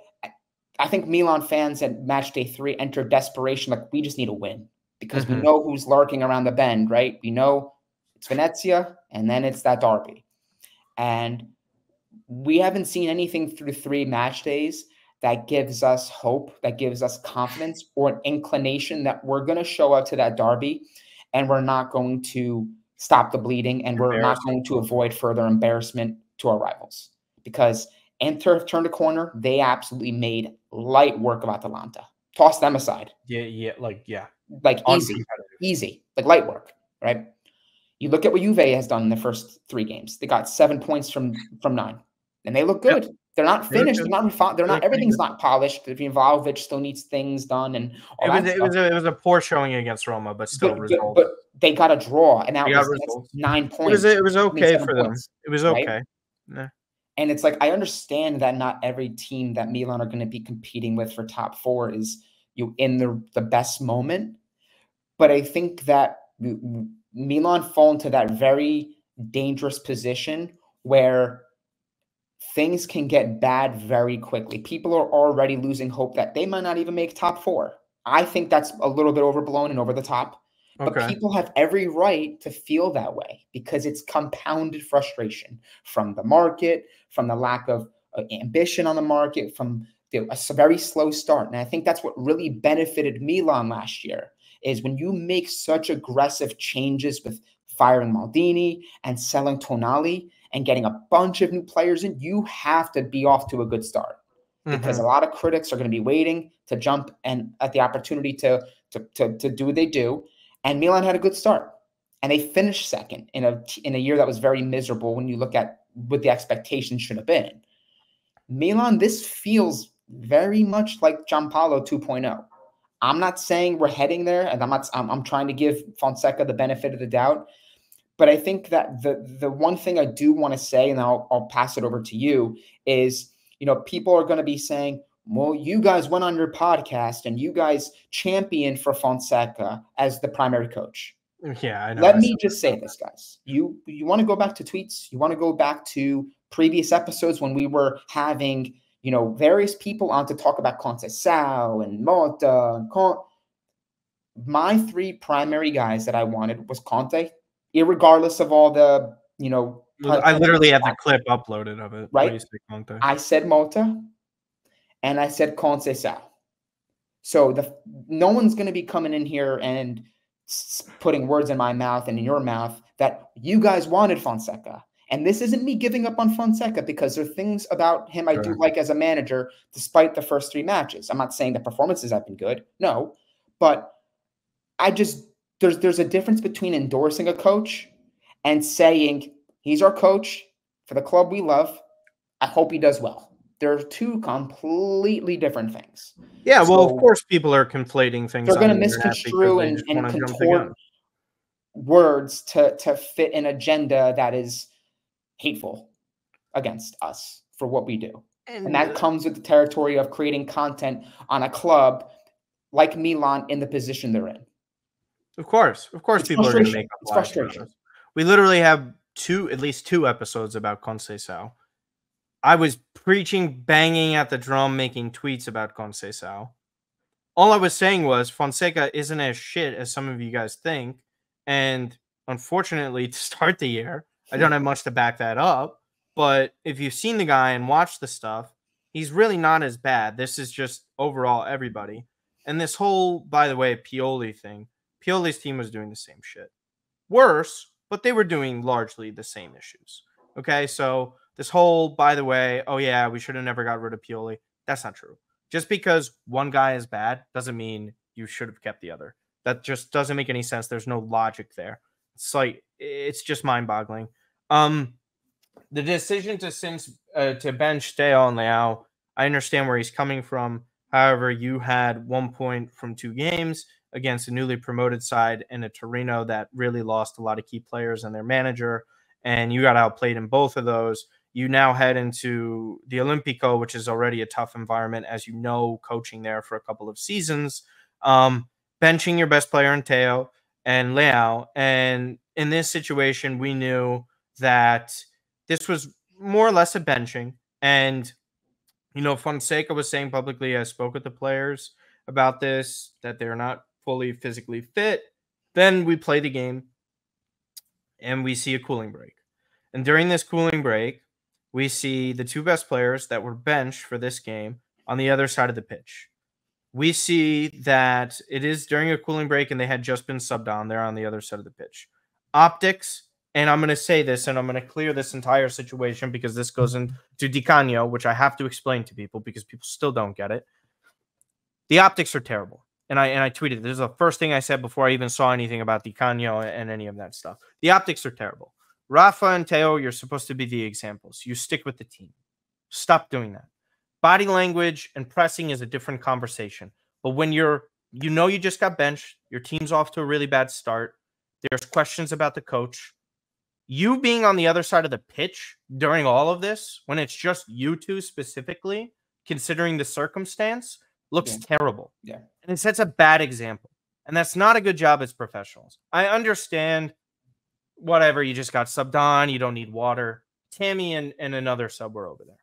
I think Milan fans at match day 3 enter desperation, like, we just need a win, because we know who's lurking around the bend, right? We know it's Venezia, and then it's that derby. And we haven't seen anything through 3 match days that gives us hope, that gives us confidence or an inclination that we're going to show up to that derby and we're not going to stop the bleeding, and we're not going to avoid further embarrassment to our rivals. Because Inter turned a corner. They absolutely made light work of Atalanta. Toss them aside. Like easy, like light work, right? You look at what Juve has done in the first 3 games. They got 7 points from 9, and they look good. They're not finished. They're not refined. They're not. Everything's not polished. Vlahovic still needs things done, and all that stuff. It was a poor showing against Roma, but still results. But they got a draw, and that's 9 points. It was okay for them. It was okay. Right? And it's like, I understand that not every team that Milan are going to be competing with for top 4 is in the best moment, but I think that Milan fall into that very dangerous position where things can get bad very quickly. People are already losing hope that they might not even make top 4. I think that's a little bit overblown and over the top. But people have every right to feel that way because it's compounded frustration from the market, from the lack of ambition on the market, from a very slow start. And I think that's what really benefited Milan last year is when you make such aggressive changes with firing Maldini and selling Tonali and getting a bunch of new players in, you have to be off to a good start because a lot of critics are going to be waiting to jump and at the opportunity to do what they do. And Milan had a good start, and they finished second in a year that was very miserable when you look at what the expectations should have been. Milan, this feels very much like Giampaolo 2.0. I'm not saying we're heading there, and I'm trying to give Fonseca the benefit of the doubt, but I think that the one thing I do want to say, and I'll pass it over to you, is people are going to be saying, well, you guys went on your podcast and you guys championed for Fonseca as the primary coach. Yeah, I know. Let me just say this, guys. You want to go back to tweets? You want to go back to previous episodes when we were having, various people on to talk about Conceição and Mota and my 3 primary guys that I wanted was Conte, irregardless of all the, I literally have the clip uploaded of it. Right? I said Mota. And I said Conceição. So no one's going to be coming in here and putting words in my mouth and in your mouth that you guys wanted Fonseca. And this isn't me giving up on Fonseca because there are things about him I do like as a manager, despite the first 3 matches. I'm not saying the performances have been good. No. But there's a difference between endorsing a coach and saying, he's our coach for the club we love. I hope he does well. They're 2 completely different things. Yeah, well, of course, people are conflating things. They're going to misconstrue and contort words to fit an agenda that is hateful against us for what we do. And that comes with the territory of creating content on a club like Milan in the position they're in. Of course, people are going to make up lies. It's frustration. We literally have at least two episodes about Conceição. I was preaching, banging at the drum, making tweets about Conceição. All I was saying was Fonseca isn't as shit as some of you guys think. And unfortunately, to start the year, I don't have much to back that up. But if you've seen the guy and watched the stuff, he's really not as bad. This is just overall everybody. And this whole, by the way, Pioli thing, Pioli's team was doing the same shit. Worse, but they were doing largely the same issues. Okay, so this whole, by the way, oh yeah, we should have never got rid of Pioli. That's not true. Just because one guy is bad doesn't mean you should have kept the other. That just doesn't make any sense. There's no logic there. It's like, it's just mind-boggling. The decision to bench Theo and Leao, I understand where he's coming from. However, you had 1 point from 2 games against a newly promoted side and a Torino that really lost a lot of key players and their manager, and you got outplayed in both of those. You now head into the Olimpico, which is already a tough environment, as you know, coaching there for a couple of seasons, benching your best player in Theo and Leão. And in this situation, we knew that this was more or less a benching. And, you know, Fonseca was saying publicly, I spoke with the players about this, that they're not fully physically fit. Then we play the game and we see a cooling break. And during this cooling break, we see the 2 best players that were benched for this game on the other side of the pitch. We see that it is during a cooling break and they had just been subbed on. They're on the other side of the pitch. Optics, and I'm going to say this and I'm going to clear this entire situation because this goes into Di Canio, which I have to explain to people because people still don't get it. The optics are terrible. And I tweeted, this is the first thing I said before I even saw anything about Di Canio and any of that stuff. The optics are terrible. Rafa and Theo, you're supposed to be the examples. You stick with the team. Stop doing that. Body language and pressing is a different conversation. But when you just got benched, your team's off to a really bad start, there's questions about the coach. You being on the other side of the pitch during all of this, when it's just you two specifically, considering the circumstance, looks terrible. Yeah. And it sets a bad example. And that's not a good job as professionals. I understand, whatever, you just got subbed on, you don't need water. Tammy and another sub were over there.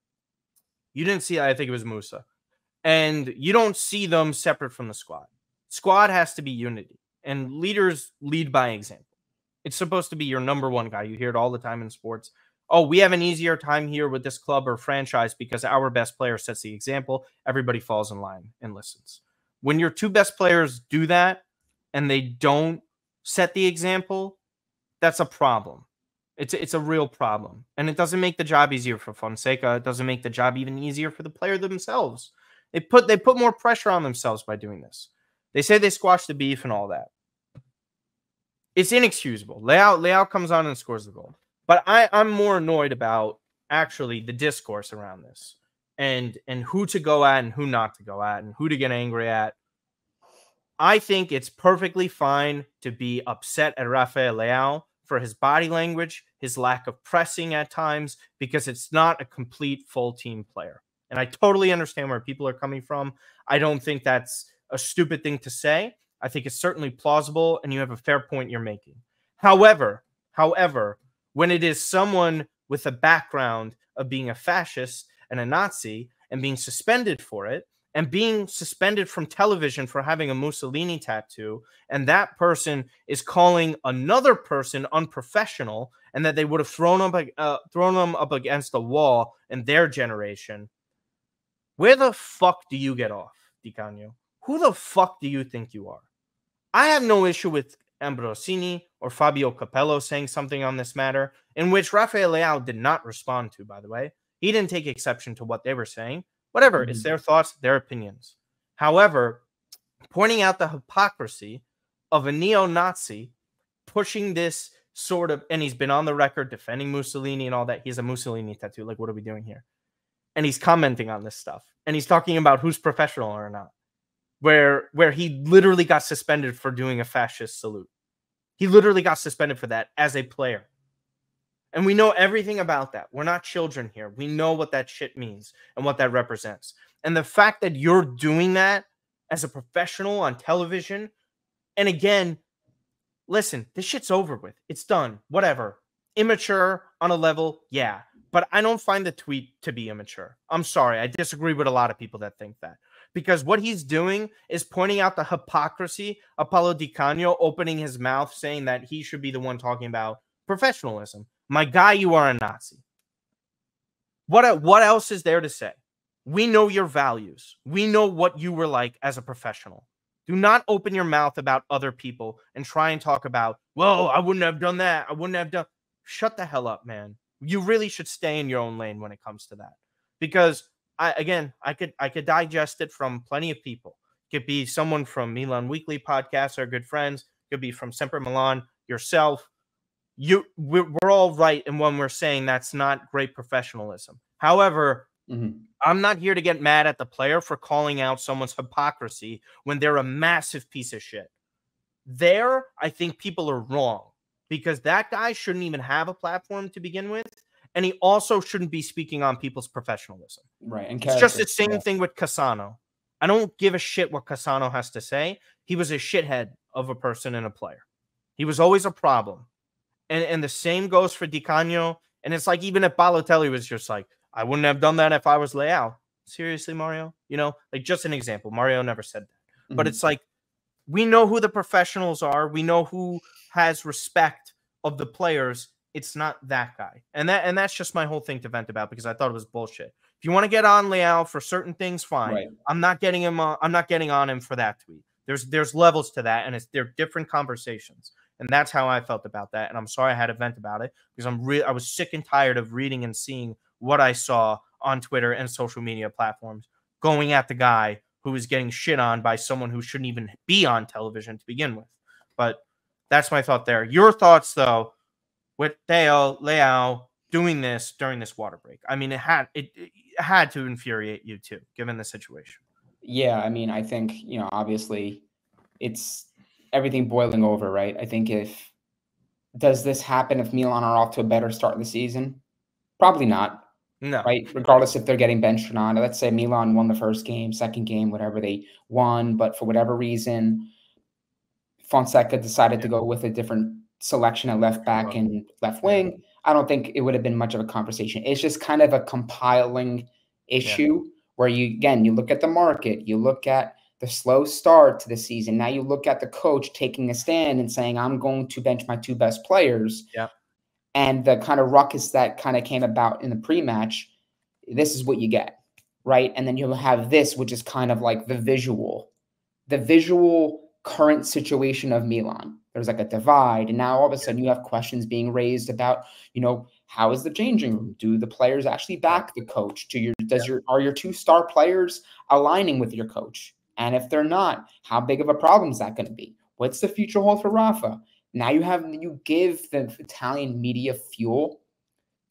You didn't see, I think it was Musa. And you don't see them separate from the squad. Squad has to be unity. And leaders lead by example. It's supposed to be your number one guy. You hear it all the time in sports. Oh, we have an easier time here with this club or franchise because our best player sets the example. Everybody falls in line and listens. When your two best players do that and they don't set the example, that's a problem. It's a real problem. And it doesn't make the job easier for Fonseca. It doesn't make the job even easier for the player themselves. They put more pressure on themselves by doing this. They say they squash the beef and all that. It's inexcusable. Leao comes on and scores the goal. But I'm more annoyed about actually the discourse around this and who to go at and who not to go at and who to get angry at. I think it's perfectly fine to be upset at Rafael Leão for his body language, his lack of pressing at times, because it's not a complete full team player. And I totally understand where people are coming from. I don't think that's a stupid thing to say. I think it's certainly plausible, and you have a fair point you're making. However, when it is someone with a background of being a fascist and a Nazi and being suspended for it, and being suspended from television for having a Mussolini tattoo, and that person is calling another person unprofessional and that they would have thrown them up against the wall in their generation, where the fuck do you get off, Di Canio? Who the fuck do you think you are? I have no issue with Ambrosini or Fabio Capello saying something on this matter, in which Rafael Leao did not respond to, by the way. He didn't take exception to what they were saying. Whatever, it's their thoughts, their opinions. However, pointing out the hypocrisy of a neo-Nazi pushing this sort of, and he's been on the record defending Mussolini and all that. He has a Mussolini tattoo. Like, what are we doing here? And he's commenting on this stuff. And he's talking about who's professional or not. Where he literally got suspended for doing a fascist salute. He literally got suspended for that as a player. And we know everything about that. We're not children here. We know what that shit means and what that represents. And the fact that you're doing that as a professional on television, and again, listen, this shit's over with. It's done. Whatever. Immature on a level, yeah. But I don't find the tweet to be immature. I'm sorry. I disagree with a lot of people that think that. Because what he's doing is pointing out the hypocrisy of Paulo Di Canio opening his mouth saying that he should be the one talking about professionalism. My guy, you are a Nazi. What else is there to say? We know your values. We know what you were like as a professional. Do not open your mouth about other people and try and talk about, well, I wouldn't have done that. I wouldn't have done. Shut the hell up, man. You really should stay in your own lane when it comes to that. Because I could digest it from plenty of people. It could be someone from Milan Weekly podcast, our good friends. It could be from Sempre Milan, yourself. We're all right in when we're saying that's not great professionalism. However, I'm not here to get mad at the player for calling out someone's hypocrisy when they're a massive piece of shit. There, I think people are wrong because that guy shouldn't even have a platform to begin with. And he also shouldn't be speaking on people's professionalism. Right. And it's just the same thing with Cassano. I don't give a shit what Cassano has to say. He was a shithead of a person and a player. He was always a problem. And the same goes for Di Canio. And it's like, even if Balotelli was just like, I wouldn't have done that if I was Leao. Seriously, Mario? You know, like just an example. Mario never said that. But it's like, we know who the professionals are. We know who has respect of the players. It's not that guy. And that's just my whole thing to vent about because I thought it was bullshit. If you want to get on Leao for certain things, fine. Right. I'm not getting on him for that tweet. There's levels to that, and they're different conversations. And that's how I felt about that. And I'm sorry I had to vent about it because I was sick and tired of reading and seeing what I saw on Twitter and social media platforms going at the guy who was getting shit on by someone who shouldn't even be on television to begin with. But that's my thought there. Your thoughts, though, with Theo, Leao doing this during this water break. I mean, it had to infuriate you too, given the situation. Yeah, I mean, I think, obviously it's everything boiling over, right? I think does this happen if Milan are off to a better start in the season? Probably not. No. Right? Regardless if they're getting benched or not. Let's say Milan won the first game, second game, whatever they won, but for whatever reason, Fonseca decided to go with a different selection at left back and left wing, I don't think it would have been much of a conversation. It's just kind of a compiling issue where you look at the market, you look at the slow start to the season. Now you look at the coach taking a stand and saying, I'm going to bench my 2 best players. Yeah. And the kind of ruckus that kind of came about in the pre-match, this is what you get, right? And then you'll have this, which is kind of like the visual current situation of Milan. There's like a divide, and now all of a sudden you have questions being raised about, how is the changing room? Do the players actually back the coach? Are your 2 star players aligning with your coach? And if they're not, how big of a problem is that going to be? What's the future hold for Rafa? Now you give the Italian media fuel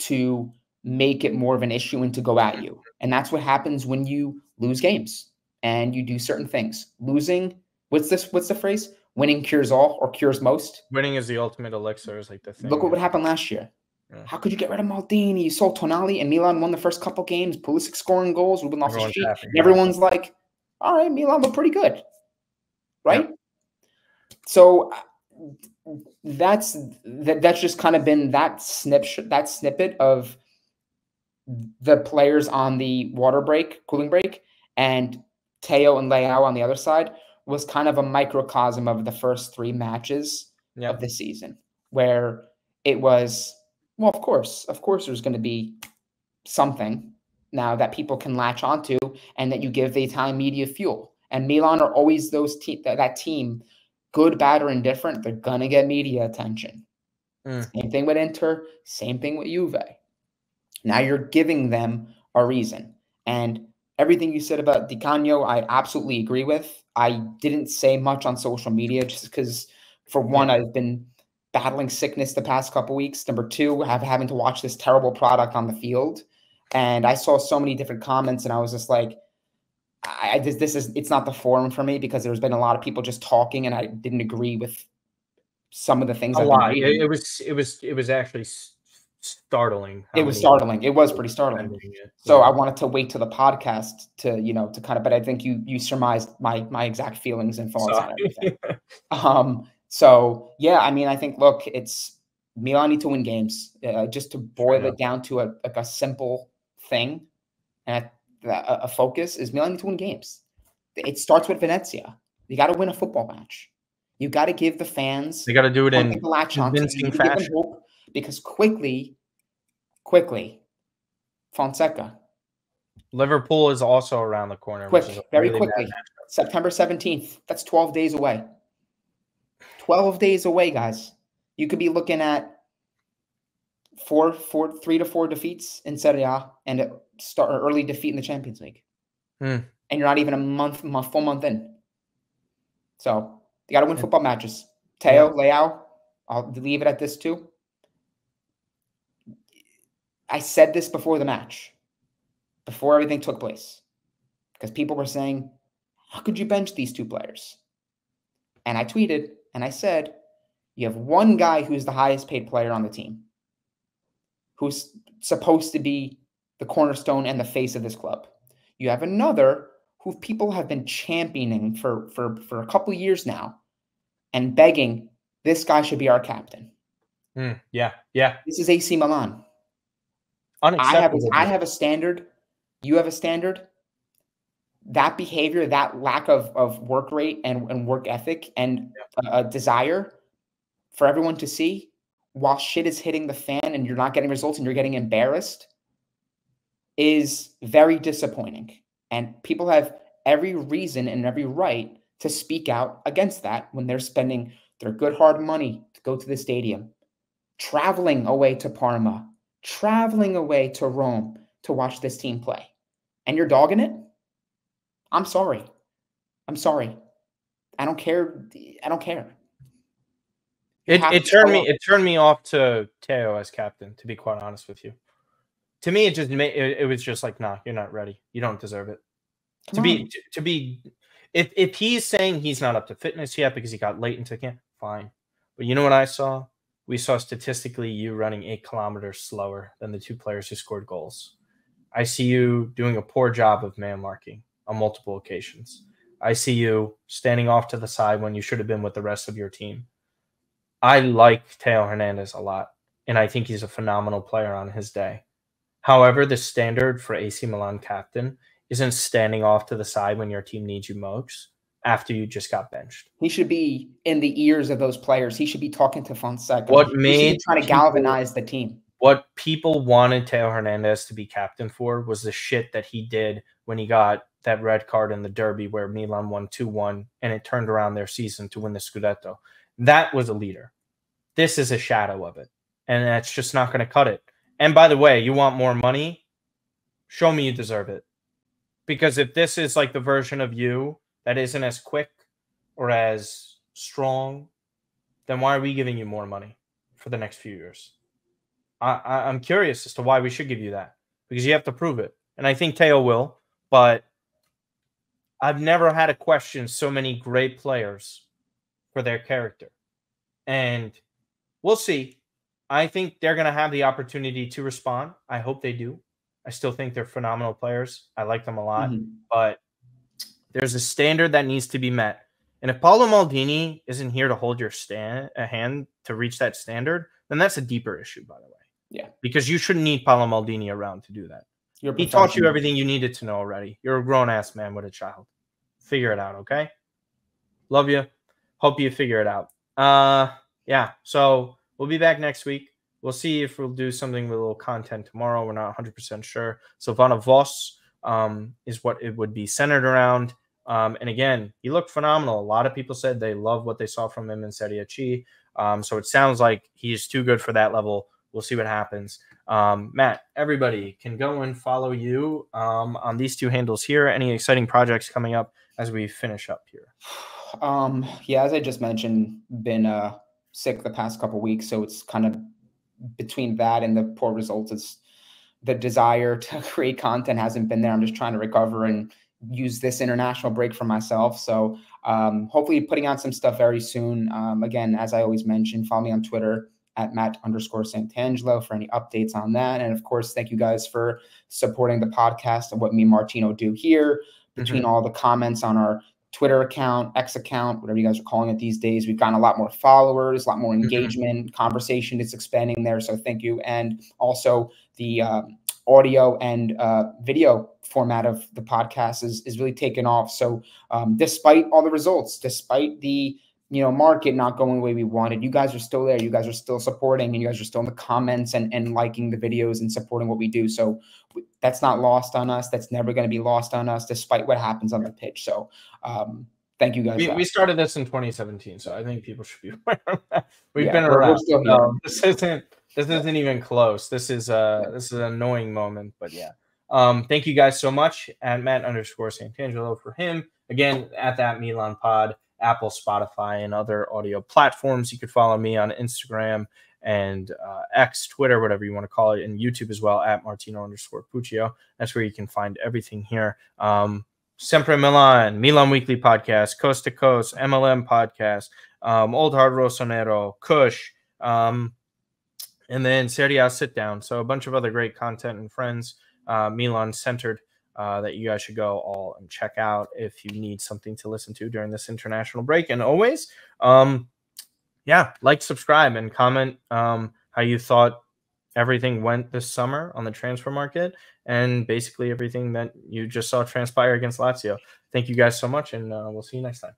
to make it more of an issue and to go at you. And that's what happens when you lose games and you do certain things. Losing, what's the phrase? Winning cures all or cures most. Winning is the ultimate elixir is like the thing. Look what happened last year. Yeah. How could you get rid of Maldini? You sold Tonali and Milan won the first couple games. Pulisic scoring goals. We've been off the street. Everyone's like, all right, Milan look pretty good. Right? Yep. So that's just kind of been that snippet of the players on the cooling break, and Theo and Leao on the other side was kind of a microcosm of the first 3 matches of the season, where it was, well, of course there's going to be something now that people can latch onto and that you give the Italian media fuel. And Milan are always that team, good, bad, or indifferent, they're going to get media attention. Same thing with Inter, same thing with Juve. Now you're giving them a reason. And everything you said about Di Canio, I absolutely agree with. I didn't say much on social media just because, for one, I've been battling sickness the past couple weeks. Number 2, having to watch this terrible product on the field. And I saw so many different comments, and I was just like, it's not the forum for me, because there's been a lot of people just talking, and I didn't agree with some of the things. It was actually startling. It was startling. It was pretty startling. So I wanted to wait to the podcast to kind of, but I think you surmised my exact feelings and thoughts on everything. So yeah, I mean, I think, look, it's Milan need to win games. Just to boil it down to a simple thing, and a focus is Milan need to win games. It starts with Venezia. You got to win a football match. You got to give the fans. They got to do it in convincing fashion. Because quickly, Fonseca. Liverpool is also around the corner. Very quickly. September 17th. That's 12 days away. 12 days away, guys. You could be looking at 3 to 4 defeats in Serie A and an early defeat in the Champions League. And you're not even a full month in. So you got to win football matches. Theo, Leao, I'll leave it at this too. I said this before the match, before everything took place, because people were saying, how could you bench these 2 players? And I tweeted and I said, you have one guy who's the highest paid player on the team, who's supposed to be the cornerstone and the face of this club. You have another who people have been championing for a couple of years now and begging, this guy should be our captain. Yeah. This is AC Milan. Unacceptable. I have a standard. You have a standard. That behavior, that lack of work rate and work ethic and a desire for everyone to see, while shit is hitting the fan and you're not getting results and you're getting embarrassed, is very disappointing. And people have every reason and every right to speak out against that when they're spending their good hard money to go to the stadium, traveling away to Parma, traveling away to Rome to watch this team play. And you're dogging it? I'm sorry. I don't care. It turned me off to Theo as captain, to be quite honest with you. To me, it was just like, nah, you're not ready. You don't deserve it. If he's saying he's not up to fitness yet because he got late into camp, fine. But you know what I saw? We saw statistically you running 8 kilometers slower than the 2 players who scored goals. I see you doing a poor job of man marking on multiple occasions. I see you standing off to the side when you should have been with the rest of your team. I like Theo Hernandez a lot, and I think he's a phenomenal player on his day. However, the standard for AC Milan captain isn't standing off to the side when your team needs you most after you just got benched. He should be in the ears of those players. He should be talking to Fonseca. What He should be made trying to galvanize the team. What people wanted Theo Hernandez to be captain for was the shit that he did when he got that red card in the derby where Milan won 2-1 and it turned around their season to win the Scudetto. That was a leader. This is a shadow of it, and that's just not going to cut it. And by the way, you want more money? Show me you deserve it. Because if this is like the version of you that isn't as quick or as strong, then why are we giving you more money for the next few years? I'm curious as to why we should give you that, because you have to prove it. And I think Theo will, but I've never had to question so many great players for their character. And we'll see. I think they're going to have the opportunity to respond. I hope they do. I still think they're phenomenal players. I like them a lot. But there's a standard that needs to be met. And if Paolo Maldini isn't here to hold your hand to reach that standard, then that's a deeper issue, by the way. Yeah. Because you shouldn't need Paolo Maldini around to do that. He taught you everything you needed to know already. You're a grown-ass man with a child. Figure it out, okay? Love you. Hope you figure it out. Yeah, so we'll be back next week. We'll see if we'll do something with a little content tomorrow. We're not 100% sure. Silvano Voss is what it would be centered around. And again, he looked phenomenal. A lot of people said they love what they saw from him in Serie C. So it sounds like he's too good for that level. We'll see what happens. Matt, everybody can go and follow you on these two handles here. Any exciting projects coming up as we finish up here? Yeah, as I just mentioned, been sick the past couple of weeks, so it's kind of between that and the poor results. It's the desire to create content hasn't been there. I'm just trying to recover and use this international break for myself. So hopefully putting out some stuff very soon. Again, as I always mention, follow me on Twitter at Matt_Santangelo for any updates on that. And of course, thank you guys for supporting the podcast and what me and Martino do here. Between all the comments on our Twitter account, X account, whatever you guys are calling it these days, we've gotten a lot more followers, a lot more engagement, conversation is expanding there. So thank you. And also the audio and video format of the podcast is really taken off. So despite all the results, despite the market not going the way we wanted, you guys are still there. You guys are still supporting, and you guys are still in the comments and liking the videos and supporting what we do. So that's not lost on us. That's never going to be lost on us, despite what happens on the pitch. So thank you guys. We started this in 2017, so I think people should be aware of that. We've been around. We're still here. This isn't even close. This is an annoying moment, but yeah. Thank you guys so much. At Matt_Santangelo for him. Again, at that Milan Pod, Apple, Spotify, and other audio platforms. You could follow me on Instagram and X, Twitter, whatever you want to call it, and YouTube as well at Martino_Puccio. That's where you can find everything here. Sempre Milan, Milan Weekly Podcast, Coast to Coast, MLM Podcast, Old Hard Rossonero, Kush, and then Serie A Sit Down. So a bunch of other great content and friends, Milan centered, that you guys should go all and check out if you need something to listen to during this international break. And always, like, subscribe, and comment how you thought everything went this summer on the transfer market, and basically everything that you just saw transpire against Lazio. Thank you guys so much, and we'll see you next time.